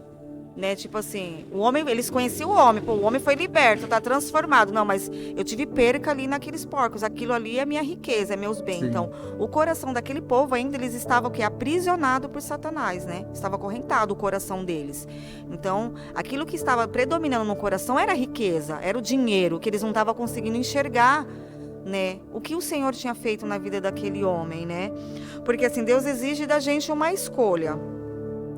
né? Tipo assim, o homem, eles conheciam o homem, pô, o homem foi liberto, tá transformado. Não, mas eu tive perca ali naqueles porcos, aquilo ali é minha riqueza, é meus bens. Sim. Então, o coração daquele povo ainda, eles estavam o quê? Aprisionado por Satanás, né? Estava acorrentado o coração deles. Então, aquilo que estava predominando no coração era a riqueza, era o dinheiro, que eles não estavam conseguindo enxergar, né? O que o Senhor tinha feito na vida daquele homem, né? Porque assim, Deus exige da gente uma escolha,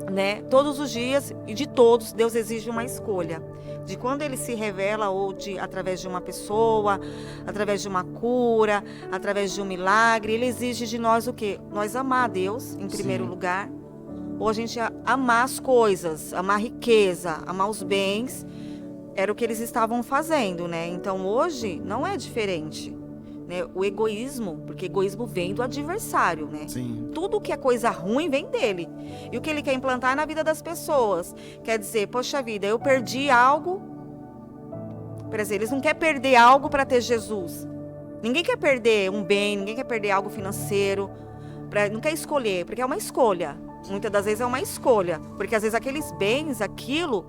né? Todos os dias e de todos, Deus exige uma escolha. De quando Ele se revela ou através de uma pessoa, através de uma cura, através de um milagre, Ele exige de nós o quê? Nós amar a Deus em primeiro lugar, ou a gente amar as coisas, amar a riqueza, amar os bens. Era o que eles estavam fazendo, né? Então hoje não é diferente. Né, o egoísmo, porque egoísmo vem do adversário, né? Sim. Tudo que é coisa ruim vem dele. E o que ele quer implantar na vida das pessoas. Quer dizer, poxa vida, eu perdi algo. Por exemplo, eles não querem perder algo para ter Jesus. Ninguém quer perder um bem, ninguém quer perder algo financeiro. Não quer escolher, porque é uma escolha. Muitas das vezes é uma escolha. Porque às vezes aqueles bens, aquilo,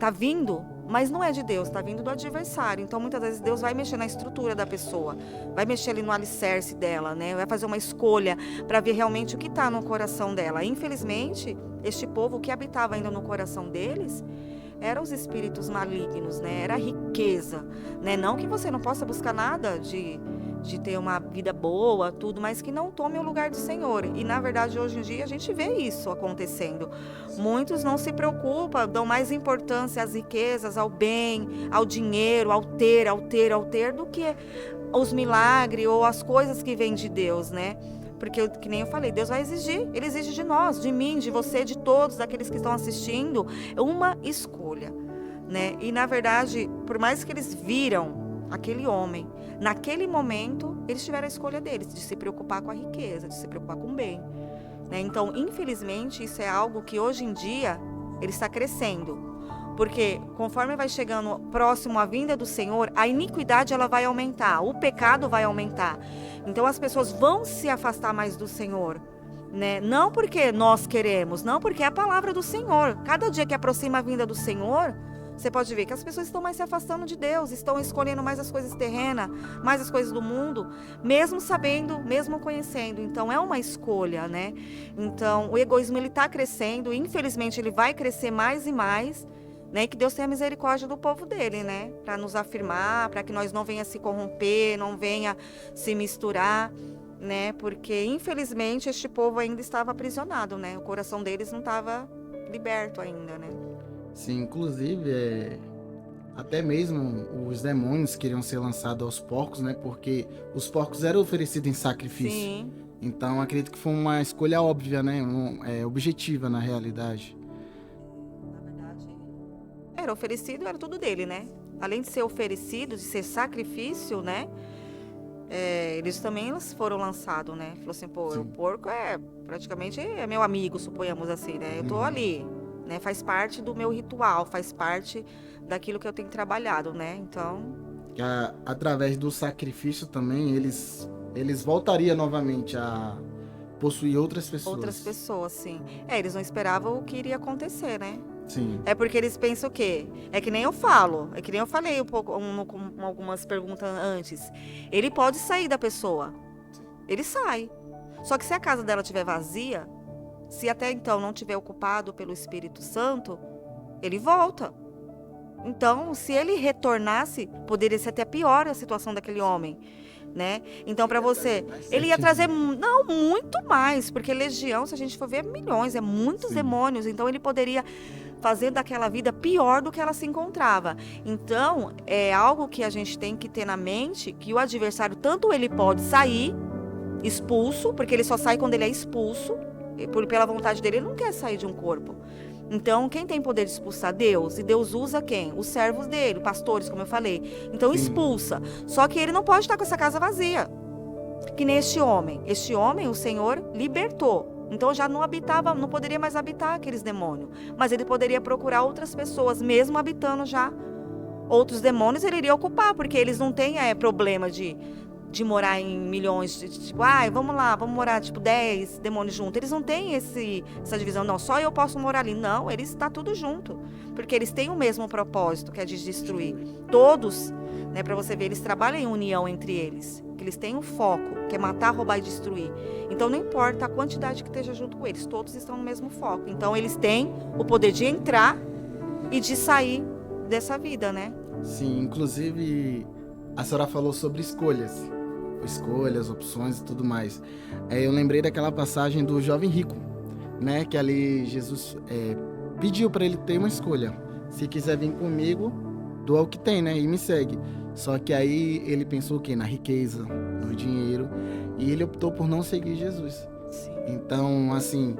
tá vindo, mas não é de Deus, está vindo do adversário. Então, muitas vezes, Deus vai mexer na estrutura da pessoa, vai mexer ali no alicerce dela, né? Vai fazer uma escolha para ver realmente o que está no coração dela. Infelizmente, este povo, o que habitava ainda no coração deles, eram os espíritos malignos, né? Era a riqueza, né? Não que você não possa buscar nada de ter uma vida boa, tudo, mas que não tome o lugar do Senhor. E, na verdade, hoje em dia, a gente vê isso acontecendo. Muitos não se preocupam, dão mais importância às riquezas, ao bem, ao dinheiro, ao ter, do que os milagres ou as coisas que vêm de Deus, né? Porque, que nem eu falei, Deus vai exigir, Ele exige de nós, de mim, de você, de todos, daqueles que estão assistindo, uma escolha, né? E, na verdade, por mais que eles viram aquele homem, naquele momento, eles tiveram a escolha deles, de se preocupar com a riqueza, de se preocupar com o bem, né? Então, infelizmente, isso é algo que hoje em dia, ele está crescendo. Porque conforme vai chegando próximo à vinda do Senhor, a iniquidade ela vai aumentar, o pecado vai aumentar. Então as pessoas vão se afastar mais do Senhor, né? Não porque nós queremos, não porque é a palavra do Senhor. Cada dia que aproxima a vinda do Senhor, você pode ver que as pessoas estão mais se afastando de Deus, estão escolhendo mais as coisas terrenas, mais as coisas do mundo, mesmo sabendo, mesmo conhecendo. Então é uma escolha, né? Então o egoísmo ele está crescendo, infelizmente ele vai crescer mais e mais, né? Que Deus tenha misericórdia do povo dele, né? Para nos afirmar, para que nós não venha se corromper, não venha se misturar, né? Porque infelizmente este povo ainda estava aprisionado, né? O coração deles não estava liberto ainda, né? Sim, inclusive, até mesmo os demônios queriam ser lançados aos porcos, né? Porque os porcos eram oferecidos em sacrifício. Sim. Então, acredito que foi uma escolha óbvia, né? Objetiva, na realidade. Na verdade, era oferecido, era tudo dele, né? Além de ser oferecido, de ser sacrifício, né? Eles também foram lançados, né? Falou assim, pô, Sim. o porco praticamente é meu amigo, suponhamos assim, né? Eu tô ali, né? Faz parte do meu ritual, faz parte daquilo que eu tenho trabalhado, né? Então... Através do sacrifício também, eles voltariam novamente a possuir outras pessoas. Outras pessoas, sim. Eles não esperavam o que iria acontecer, né? Sim. É porque eles pensam o quê? É que nem eu falo, é que nem eu falei um pouco, com algumas perguntas antes. Ele pode sair da pessoa, ele sai. Só que se a casa dela estiver vazia, se até então não estiver ocupado pelo Espírito Santo, ele volta. Então, se ele retornasse, poderia ser até pior a situação daquele homem, né? Então, para você, ele ia trazer, não, muito mais, porque legião, se a gente for ver, milhões, muitos demônios. Então, ele poderia fazer daquela vida pior do que ela se encontrava. Então, é algo que a gente tem que ter na mente, que o adversário, tanto ele pode sair expulso, porque ele só sai quando ele é expulso, pela vontade dele, ele não quer sair de um corpo. Então, quem tem poder de expulsar? Deus. E Deus usa quem? Os servos dele, pastores, como eu falei. Então, expulsa. Só que ele não pode estar com essa casa vazia. Que nem este homem. Este homem, o Senhor libertou. Então, já não habitava, não poderia mais habitar aqueles demônios. Mas ele poderia procurar outras pessoas, mesmo habitando já outros demônios, ele iria ocupar, porque eles não têm problema de morar em milhões, tipo, vamos lá, vamos morar, tipo, 10 demônios juntos. Eles não têm essa divisão, não, só eu posso morar ali. Não, eles estão tudo junto, porque eles têm o mesmo propósito, que é de destruir. Todos, né, para você ver, eles trabalham em união entre eles, que eles têm um foco, que é matar, roubar e destruir. Então, não importa a quantidade que esteja junto com eles, todos estão no mesmo foco. Então, eles têm o poder de entrar e de sair dessa vida, né? Sim, inclusive, a senhora falou sobre escolhas, opções e tudo mais. Eu lembrei daquela passagem do jovem rico, né? Que ali Jesus pediu para ele ter uma escolha. Se quiser vir comigo, doa o que tem, né? E me segue. Só que aí ele pensou o quê? Na riqueza, no dinheiro. E ele optou por não seguir Jesus. Sim. Então, assim,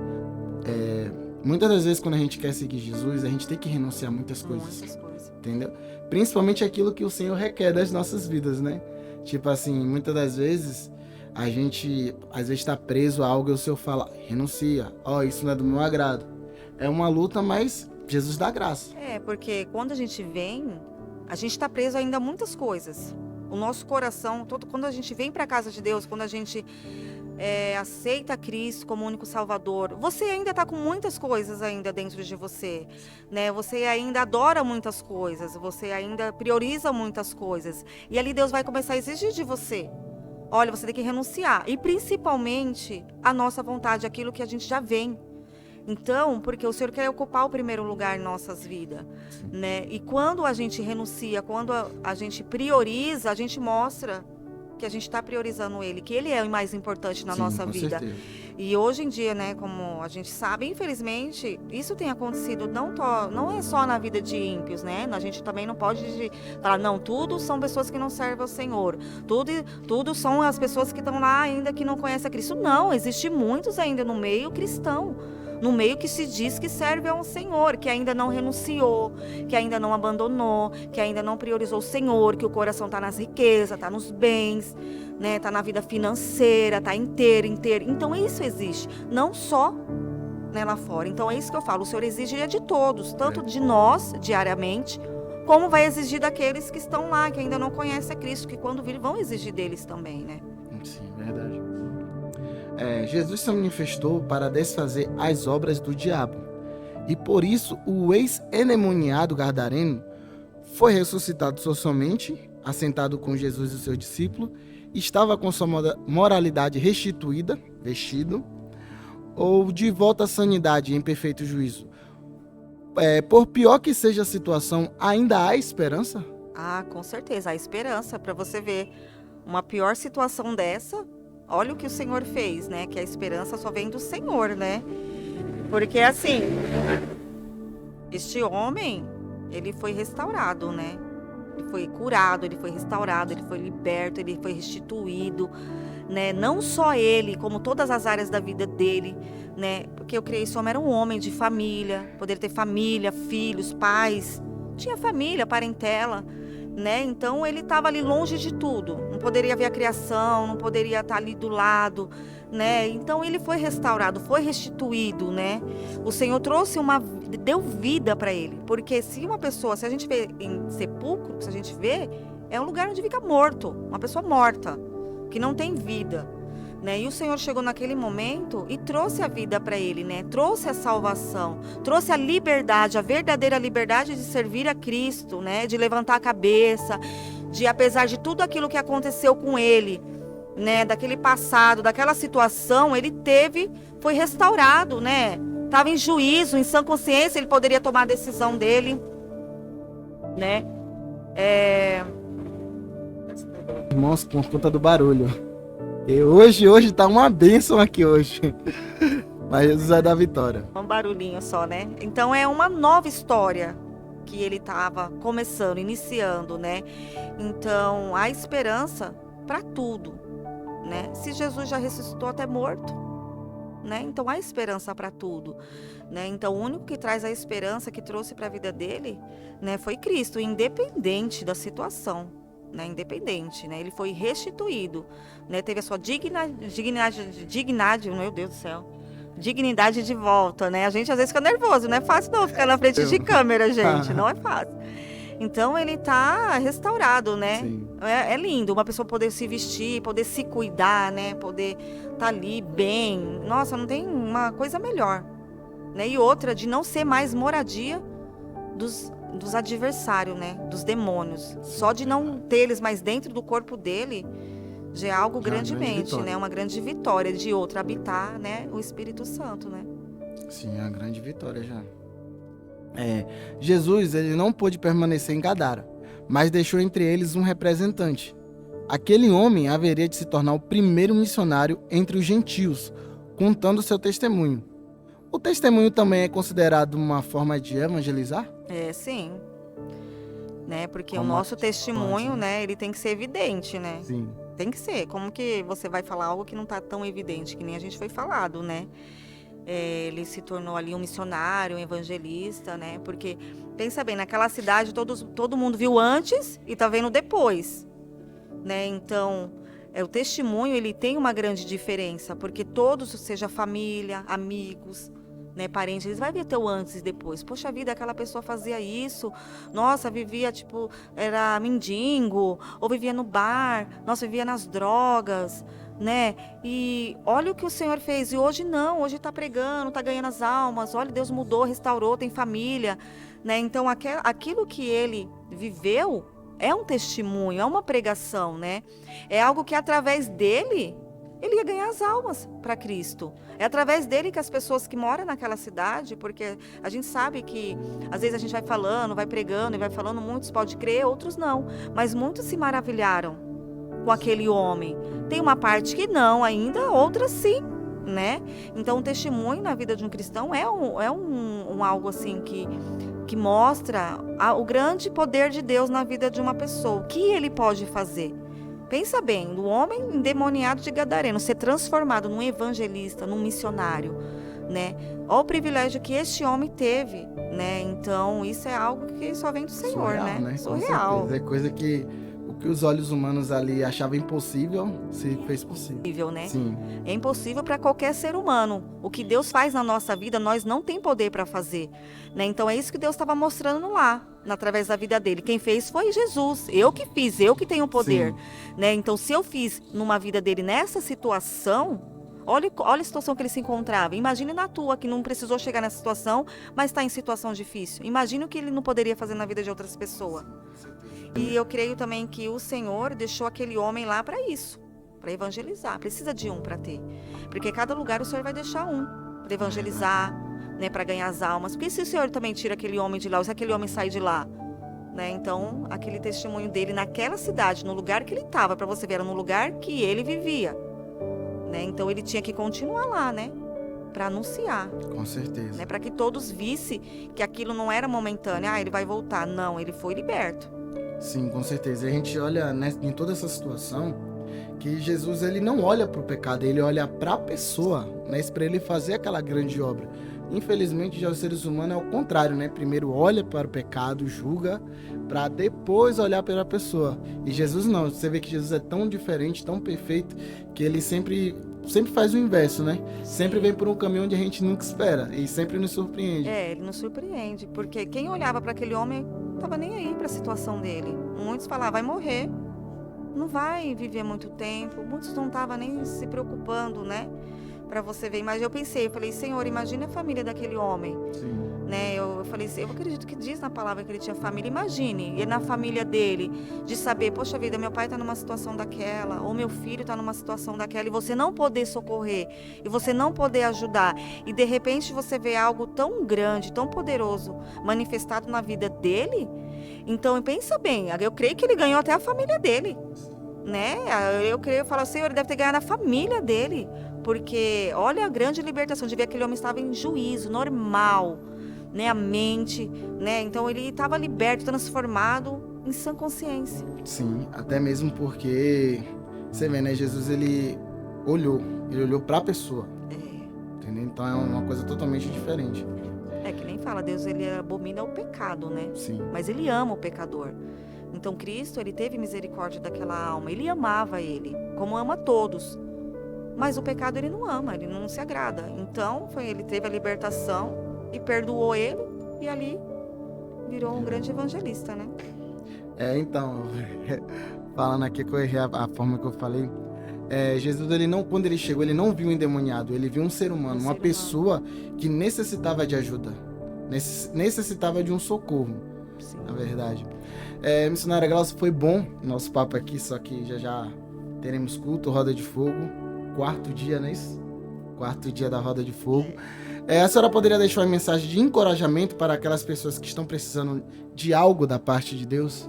muitas das vezes quando a gente quer seguir Jesus, a gente tem que renunciar a muitas coisas. Muitas coisas. Entendeu? Principalmente aquilo que o Senhor requer das nossas vidas, né? Tipo assim, muitas das vezes, a gente, às vezes, está preso a algo e o Senhor fala, renuncia, isso não é do meu agrado. É uma luta, mas Jesus dá graça. Porque quando a gente vem, a gente está preso ainda a muitas coisas. O nosso coração, quando a gente vem para a casa de Deus, quando a gente aceita Cristo como único Salvador, você ainda está com muitas coisas ainda dentro de você, né? Você ainda adora muitas coisas, você ainda prioriza muitas coisas. E ali Deus vai começar a exigir de você. Olha, você tem que renunciar. E principalmente a nossa vontade, aquilo que a gente já vem. Então, porque o Senhor quer ocupar o primeiro lugar em nossas vidas, né? E quando a gente renuncia, quando a gente prioriza, a gente mostra que a gente está priorizando Ele, que Ele é o mais importante na nossa vida. Certeza. E hoje em dia, né, como a gente sabe, infelizmente, isso tem acontecido não é só na vida de ímpios, né? A gente também não pode falar, não, tudo são pessoas que não servem ao Senhor. Tudo são as pessoas que estão lá ainda que não conhecem a Cristo. Não, existe muitos ainda no meio cristão. No meio que se diz que serve ao Senhor, que ainda não renunciou, que ainda não abandonou, que ainda não priorizou o Senhor, que o coração está nas riquezas, está nos bens, né? Está na vida financeira, está inteiro. Então isso existe. Não só né, lá fora. Então é isso que eu falo, o Senhor exige de todos, tanto de nós, diariamente, como vai exigir daqueles que estão lá, que ainda não conhecem a Cristo, que quando virem vão exigir deles também, né? Sim, verdade. Jesus se manifestou para desfazer as obras do diabo. E por isso o ex-endemoniado gadareno foi ressuscitado socialmente, assentado com Jesus e seu discípulo, estava com sua moralidade restituída, vestido, ou de volta à sanidade em perfeito juízo. Por pior que seja a situação, ainda há esperança? Ah, com certeza, há esperança para você ver uma pior situação dessa. Olha o que o Senhor fez, né? Que a esperança só vem do Senhor, né? Porque assim, este homem, ele foi restaurado, né? Ele foi curado, ele foi restaurado, ele foi liberto, ele foi restituído, né? Não só ele, como todas as áreas da vida dele, né? Porque eu creio que esse homem era um homem de família, poder ter família, filhos, pais, tinha família, parentela, né? Então ele estava ali longe de tudo, não poderia ver a criação, não poderia estar ali do lado, né? Então ele foi restaurado, foi restituído, né? O Senhor trouxe deu vida para ele, porque se a gente vê em sepulcro, se a gente vê, é um lugar onde fica morto, uma pessoa morta, que não tem vida, né? E o Senhor chegou naquele momento e trouxe a vida para ele, né? Trouxe a salvação, trouxe a liberdade, a verdadeira liberdade de servir a Cristo, né? De levantar a cabeça, de apesar de tudo aquilo que aconteceu com ele, né? Daquele passado, daquela situação, ele foi restaurado, né? Estava em juízo, em sã consciência, ele poderia tomar a decisão dele, né? Irmãos, por conta do barulho. E hoje tá uma bênção aqui hoje. Mas Jesus vai dar vitória. Um barulhinho só, né? Então é uma nova história que ele estava começando, iniciando, né? Então há esperança para tudo, né? Se Jesus já ressuscitou até morto, né? Então há esperança para tudo, né? Então o único que traz a esperança, que trouxe para a vida dele, né, foi Cristo, independente da situação, né? Independente, né? Ele foi restituído, né? Teve a sua dignidade, meu Deus do céu, dignidade de volta, né? A gente às vezes fica nervoso, não é fácil não ficar na frente de câmera, gente, não é fácil. Então ele tá restaurado, né? É lindo uma pessoa poder se vestir, poder se cuidar, né? Poder tá ali bem. Nossa, não tem uma coisa melhor, né? E outra, de não ser mais moradia dos adversários, né? Dos demônios. Só de não ter eles mais dentro do corpo dele já é algo grandemente, né? Uma grande vitória. De outra, habitar, né? O Espírito Santo, né? Sim, é uma grande vitória já. Jesus, ele não pôde permanecer em Gadara, mas deixou entre eles um representante. Aquele homem haveria de se tornar o primeiro missionário entre os gentios, contando seu testemunho. O testemunho também é considerado uma forma de evangelizar? Sim. Né? Porque o nosso testemunho, né, ele tem que ser evidente, né? Sim. Tem que ser. Como que você vai falar algo que não está tão evidente, que nem a gente foi falado, né? Ele se tornou ali um missionário, um evangelista, né? Porque, pensa bem, naquela cidade todo mundo viu antes e tá vendo depois, né? Então, o testemunho, ele tem uma grande diferença, porque todos, seja família, amigos, né, parentes, eles vão ver teu antes e depois. Poxa vida, aquela pessoa fazia isso, nossa, vivia, era mendigo, ou vivia no bar, nossa, vivia nas drogas, né? E olha o que o Senhor fez. E hoje não, hoje está pregando, está ganhando as almas. Olha, Deus mudou, restaurou, tem família, né? Então aquilo que ele viveu é um testemunho, é uma pregação, né? É algo que através dele ele ia ganhar as almas para Cristo. É através dele que as pessoas que moram naquela cidade, porque a gente sabe que às vezes a gente vai falando, vai pregando e vai falando, muitos podem crer, outros não, mas muitos se maravilharam com aquele homem. Tem uma parte que não ainda, outras sim, né? Então o testemunho na vida de um cristão é algo assim que mostra o grande poder de Deus na vida de uma pessoa. O que ele pode fazer? Pensa bem, o homem endemoniado de Gadareno ser transformado num evangelista, num missionário, né? Olha o privilégio que este homem teve, né? Então isso é algo que só vem do Senhor, surreal, né? Surreal. É coisa que o O que os olhos humanos ali achavam impossível, se fez possível. Possível, né? Sim, É impossível para qualquer ser humano. O que Deus faz na nossa vida, nós não tem poder para fazer, né? Então é isso que Deus estava mostrando lá, através da vida dele. Quem fez foi Jesus. Eu que fiz, eu que tenho poder, né? Então se eu fiz numa vida dele nessa situação, olha a situação que ele se encontrava. Imagine na tua, que não precisou chegar nessa situação, mas está em situação difícil. Imagine o que ele não poderia fazer na vida de outras pessoas. E eu creio também que o Senhor deixou aquele homem lá para isso, para evangelizar. Precisa de um para ter. Porque cada lugar o Senhor vai deixar um para evangelizar, né, para ganhar as almas. Porque se o Senhor também tira aquele homem de lá, ou se aquele homem sai de lá, né? Então, aquele testemunho dele naquela cidade, no lugar que ele estava, para você ver, era no lugar que ele vivia, né? Então, ele tinha que continuar lá, né, para anunciar, com certeza. né, para que todos vissem que aquilo não era momentâneo. Ah, ele vai voltar. Não, ele foi liberto. Sim, com certeza. E a gente olha, né, em toda essa situação que Jesus ele não olha para o pecado, ele olha para a pessoa, né, para ele fazer aquela grande obra. Infelizmente, já os seres humanos é o contrário, né? Primeiro olha para o pecado, julga, para depois olhar para a pessoa. E Jesus não. Você vê que Jesus é tão diferente, tão perfeito, que ele sempre faz o inverso, né? Sempre vem por um caminho onde a gente nunca espera e sempre nos surpreende. É, ele nos surpreende, porque quem olhava para aquele homem não estava nem aí para a situação dele. Muitos falavam, vai morrer, não vai viver muito tempo. Muitos não estavam nem se preocupando, né? Para você ver. Mas eu falei, Senhor, imagine a família daquele homem. Sim. Né? Eu falei, eu acredito que diz na palavra que ele tinha família. Imagine, e na família dele, de saber, poxa vida, meu pai está numa situação daquela, ou meu filho está numa situação daquela, e você não poder socorrer, e você não poder ajudar, e de repente você vê algo tão grande, tão poderoso, manifestado na vida dele. Então, pensa bem, eu creio que ele ganhou até a família dele, né? Eu falo, Senhor, ele deve ter ganhado a família dele, porque olha a grande libertação de ver que aquele homem estava em juízo, normal, né, a mente, né? Então ele estava liberto, transformado em sã consciência. Sim, até mesmo porque você vê, né, Jesus ele olhou para a pessoa. Entendeu? Então é uma coisa totalmente diferente. É que nem fala, Deus ele abomina o pecado, né? Sim. Mas ele ama o pecador. Então Cristo, ele teve misericórdia daquela alma, ele amava ele, como ama todos. Mas o pecado ele não ama, ele não se agrada. Então ele teve a libertação e perdoou ele, e ali virou um grande evangelista, né? Então, falando aqui, eu errei a forma que eu falei. Jesus, quando ele chegou, ele não viu um endemoniado, ele viu um ser humano, uma pessoa que necessitava de ajuda, necessitava de um socorro. Sim. Na verdade. Missionária Glaucia, foi bom nosso papo aqui, só que já teremos culto, Roda de Fogo, 4º dia, não é isso? 4º dia da Roda de Fogo. A senhora poderia deixar uma mensagem de encorajamento para aquelas pessoas que estão precisando de algo da parte de Deus?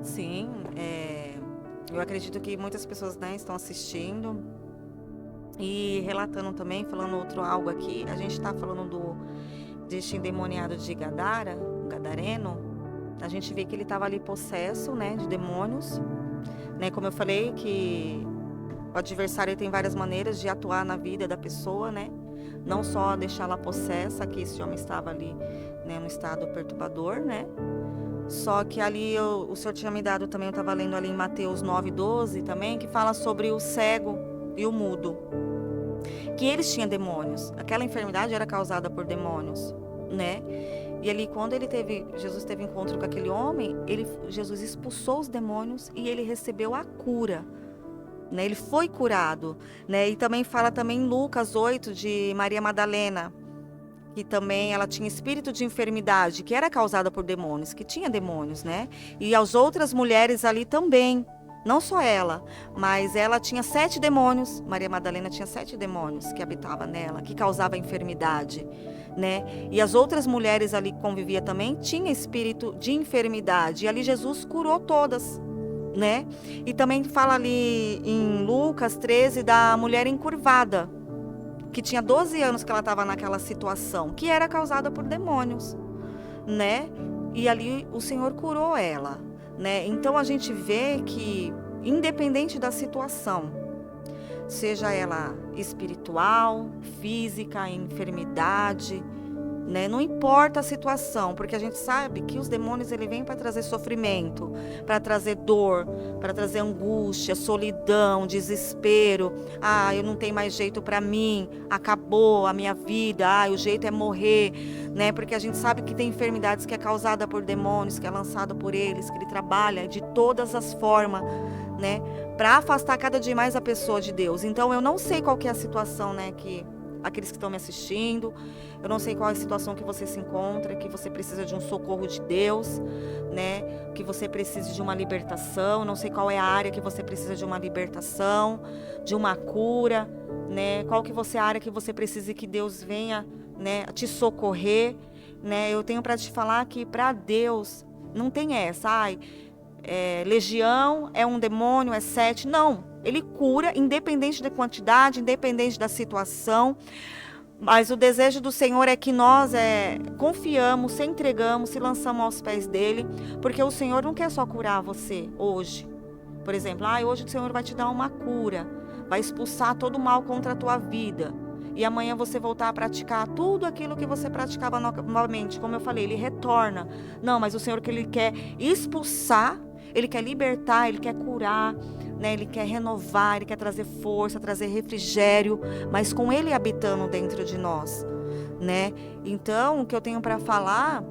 Sim, eu acredito que muitas pessoas, né, estão assistindo e relatando também, falando algo aqui. A gente está falando deste endemoniado de Gadara, Gadareno. A gente vê que ele estava ali possesso, né, de demônios, né? Como eu falei, que o adversário tem várias maneiras de atuar na vida da pessoa, né? Não só deixá-la possessa, que esse homem estava ali, né, num estado perturbador, né? Só que ali o Senhor tinha me dado também, eu estava lendo ali em Mateus 9:12 também, que fala sobre o cego e o mudo, que eles tinham demônios. Aquela enfermidade era causada por demônios, né? E ali quando Jesus teve encontro com aquele homem, Jesus expulsou os demônios e ele recebeu a cura, né? Ele foi curado, né? E também fala também em Lucas 8 de Maria Madalena, que também ela tinha espírito de enfermidade, que era causada por demônios, que tinha demônios, né? E as outras mulheres ali também, não só ela, mas ela tinha 7 demônios, Maria Madalena tinha 7 demônios que habitavam nela, que causava enfermidade, né? E as outras mulheres ali que convivia também tinha espírito de enfermidade, e ali Jesus curou todas, né? E também fala ali em Lucas 13 da mulher encurvada, que tinha 12 anos que ela estava naquela situação, que era causada por demônios, né? E ali o Senhor curou ela, né? Então a gente vê que, independente da situação, seja ela espiritual, física, enfermidade, né? Não importa a situação, porque a gente sabe que os demônios ele vêm para trazer sofrimento, para trazer dor, para trazer angústia, solidão, desespero. Eu não tenho mais jeito para mim, acabou a minha vida, o jeito é morrer, né? Porque a gente sabe que tem enfermidades que é causada por demônios, que é lançada por eles, que ele trabalha de todas as formas, né? Para afastar cada dia mais a pessoa de Deus. Então eu não sei qual que é a situação, né, que aqueles que estão me assistindo, eu não sei qual é a situação que você se encontra, que você precisa de um socorro de Deus, né? Que você precisa de uma libertação, não sei qual é a área que você precisa de uma libertação, de uma cura, né? Qual que você é a área que você precisa que Deus venha, né, te socorrer, né? Eu tenho para te falar que para Deus não tem essa, legião, é um demônio, é 7, não. Ele cura, independente da quantidade, independente da situação. Mas o desejo do Senhor é que nós confiamos, se entregamos, se lançamos aos pés dele. Porque o Senhor não quer só curar você hoje. Por exemplo, hoje o Senhor vai te dar uma cura. Vai expulsar todo o mal contra a tua vida. E amanhã você voltar a praticar tudo aquilo que você praticava novamente. Como eu falei, ele retorna. Não, mas o Senhor que ele quer expulsar, ele quer libertar, ele quer curar, né? Ele quer renovar, ele quer trazer força, trazer refrigério, mas com ele habitando dentro de nós, né? Então, o que eu tenho para falar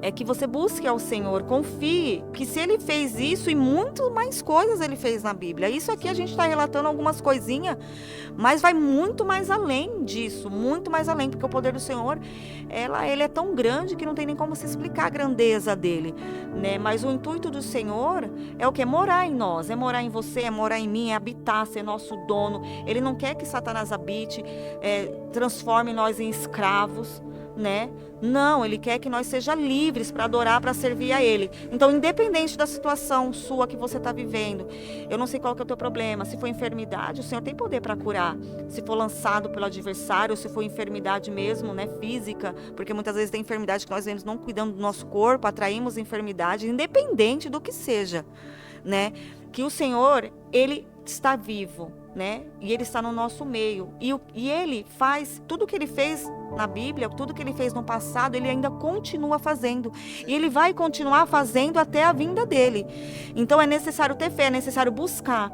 é que você busque ao Senhor, confie que se ele fez isso e muito mais coisas ele fez na Bíblia. Isso aqui a gente está relatando algumas coisinhas, mas vai muito mais além disso, muito mais além, porque o poder do Senhor, ele é tão grande que não tem nem como se explicar a grandeza dele, né? Mas o intuito do Senhor é o que? Morar em nós, é morar em você, é morar em mim, é habitar, ser nosso dono. Ele não quer que Satanás habite, transforme nós em escravos, né? Não, ele quer que nós sejamos livres para adorar, para servir a ele. Então, independente da situação sua que você está vivendo, eu não sei qual que é o teu problema. Se for enfermidade, o Senhor tem poder para curar. Se for lançado pelo adversário, se for enfermidade mesmo, né, física, porque muitas vezes tem enfermidade que nós vemos não cuidando do nosso corpo, atraímos enfermidade, independente do que seja, né? Que o Senhor, ele está vivo, né? E ele está no nosso meio. E ele faz tudo o que ele fez na Bíblia, tudo que ele fez no passado, ele ainda continua fazendo. E ele vai continuar fazendo até a vinda dele. Então é necessário ter fé, é necessário buscar,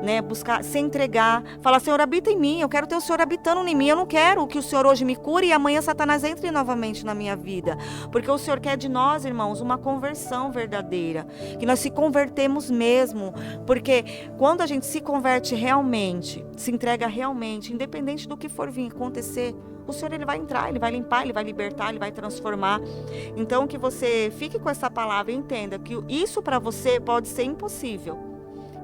né? Buscar, se entregar, falar: Senhor, habita em mim, eu quero ter o Senhor habitando em mim, eu não quero que o Senhor hoje me cure e amanhã Satanás entre novamente na minha vida, porque o Senhor quer de nós, irmãos, uma conversão verdadeira, que nós se convertemos mesmo, porque quando a gente se converte realmente, se entrega realmente, independente do que for vir acontecer, o Senhor, ele vai entrar, ele vai limpar, ele vai libertar, ele vai transformar. Então que você fique com essa palavra e entenda que isso para você pode ser impossível.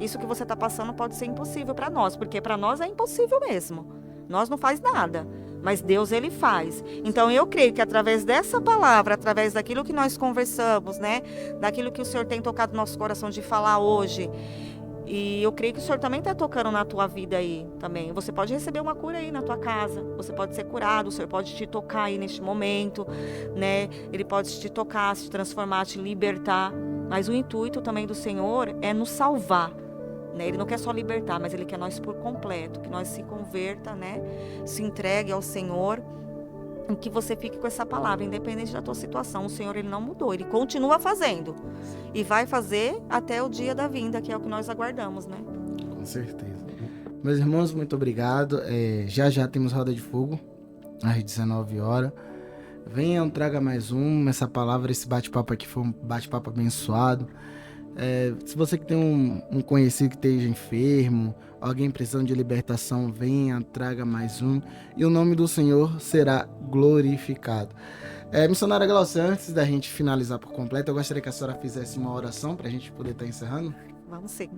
Isso que você está passando pode ser impossível para nós, porque para nós é impossível mesmo. Nós não faz nada, mas Deus, ele faz. Então eu creio que através dessa palavra, através daquilo que nós conversamos, né, daquilo que o Senhor tem tocado no nosso coração de falar hoje, e eu creio que o Senhor também está tocando na tua vida aí também. Você pode receber uma cura aí na tua casa, você pode ser curado, o Senhor pode te tocar aí neste momento, né? Ele pode te tocar, te transformar, te libertar. Mas o intuito também do Senhor é nos salvar, né? Ele não quer só libertar, mas Ele quer nós por completo, que nós se converta, né? Se entregue ao Senhor, e que você fique com essa palavra, independente da tua situação. O Senhor, ele não mudou, ele continua fazendo e vai fazer até o dia da vinda, que é o que nós aguardamos, né? Com certeza. Meus irmãos, muito obrigado. Já temos Roda de Fogo às 19 horas. Venham, traga mais essa palavra, esse bate-papo aqui foi um bate-papo abençoado. Se você que tem um conhecido que esteja enfermo, alguém precisando de libertação, venha, traga mais e o nome do Senhor será glorificado. Missionária Glaucia, antes da gente finalizar por completo, eu gostaria que a senhora fizesse uma oração para a gente poder estar encerrando. Vamos sim.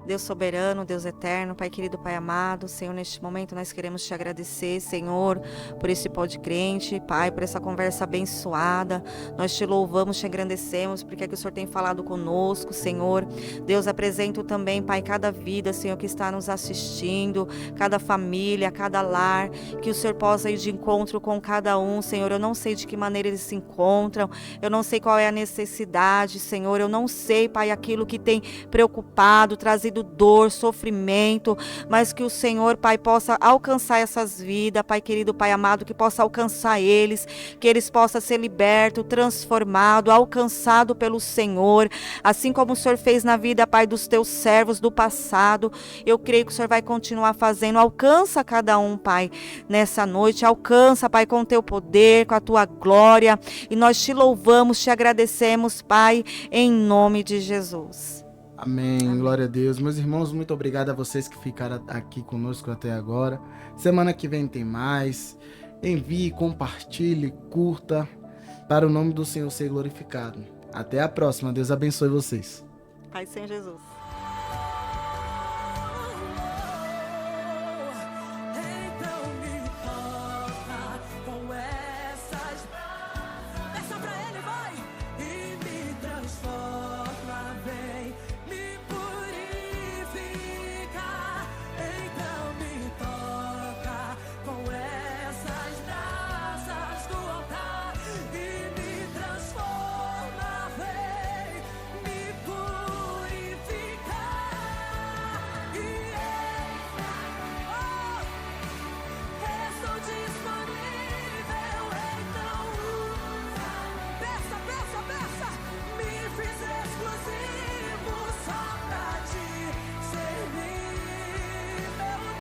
Deus soberano, Deus eterno, Pai querido, Pai amado, Senhor, neste momento nós queremos te agradecer, Senhor, por esse Pod Crente, Pai, por essa conversa abençoada. Nós te louvamos, te engrandecemos, porque é que o Senhor tem falado conosco, Senhor. Deus, apresento também, Pai, cada vida, Senhor, que está nos assistindo, cada família, cada lar, que o Senhor possa ir de encontro com cada um, Senhor. Eu não sei de que maneira eles se encontram, eu não sei qual é a necessidade, Senhor, eu não sei, Pai, aquilo que tem preocupado, trazido querido, dor, sofrimento, mas que o Senhor, Pai, possa alcançar essas vidas, Pai querido, Pai amado, que possa alcançar eles, que eles possam ser libertos, transformados, alcançados pelo Senhor, assim como o Senhor fez na vida, Pai, dos teus servos do passado. Eu creio que o Senhor vai continuar fazendo. Alcança cada um, Pai, nessa noite. Alcança, Pai, com o teu poder, com a tua glória. E nós te louvamos, te agradecemos, Pai, em nome de Jesus. Amém. Glória a Deus. Meus irmãos, muito obrigado a vocês que ficaram aqui conosco até agora. Semana que vem tem mais. Envie, compartilhe, curta, para o nome do Senhor ser glorificado. Até a próxima. Deus abençoe vocês. Pai, Senhor Jesus.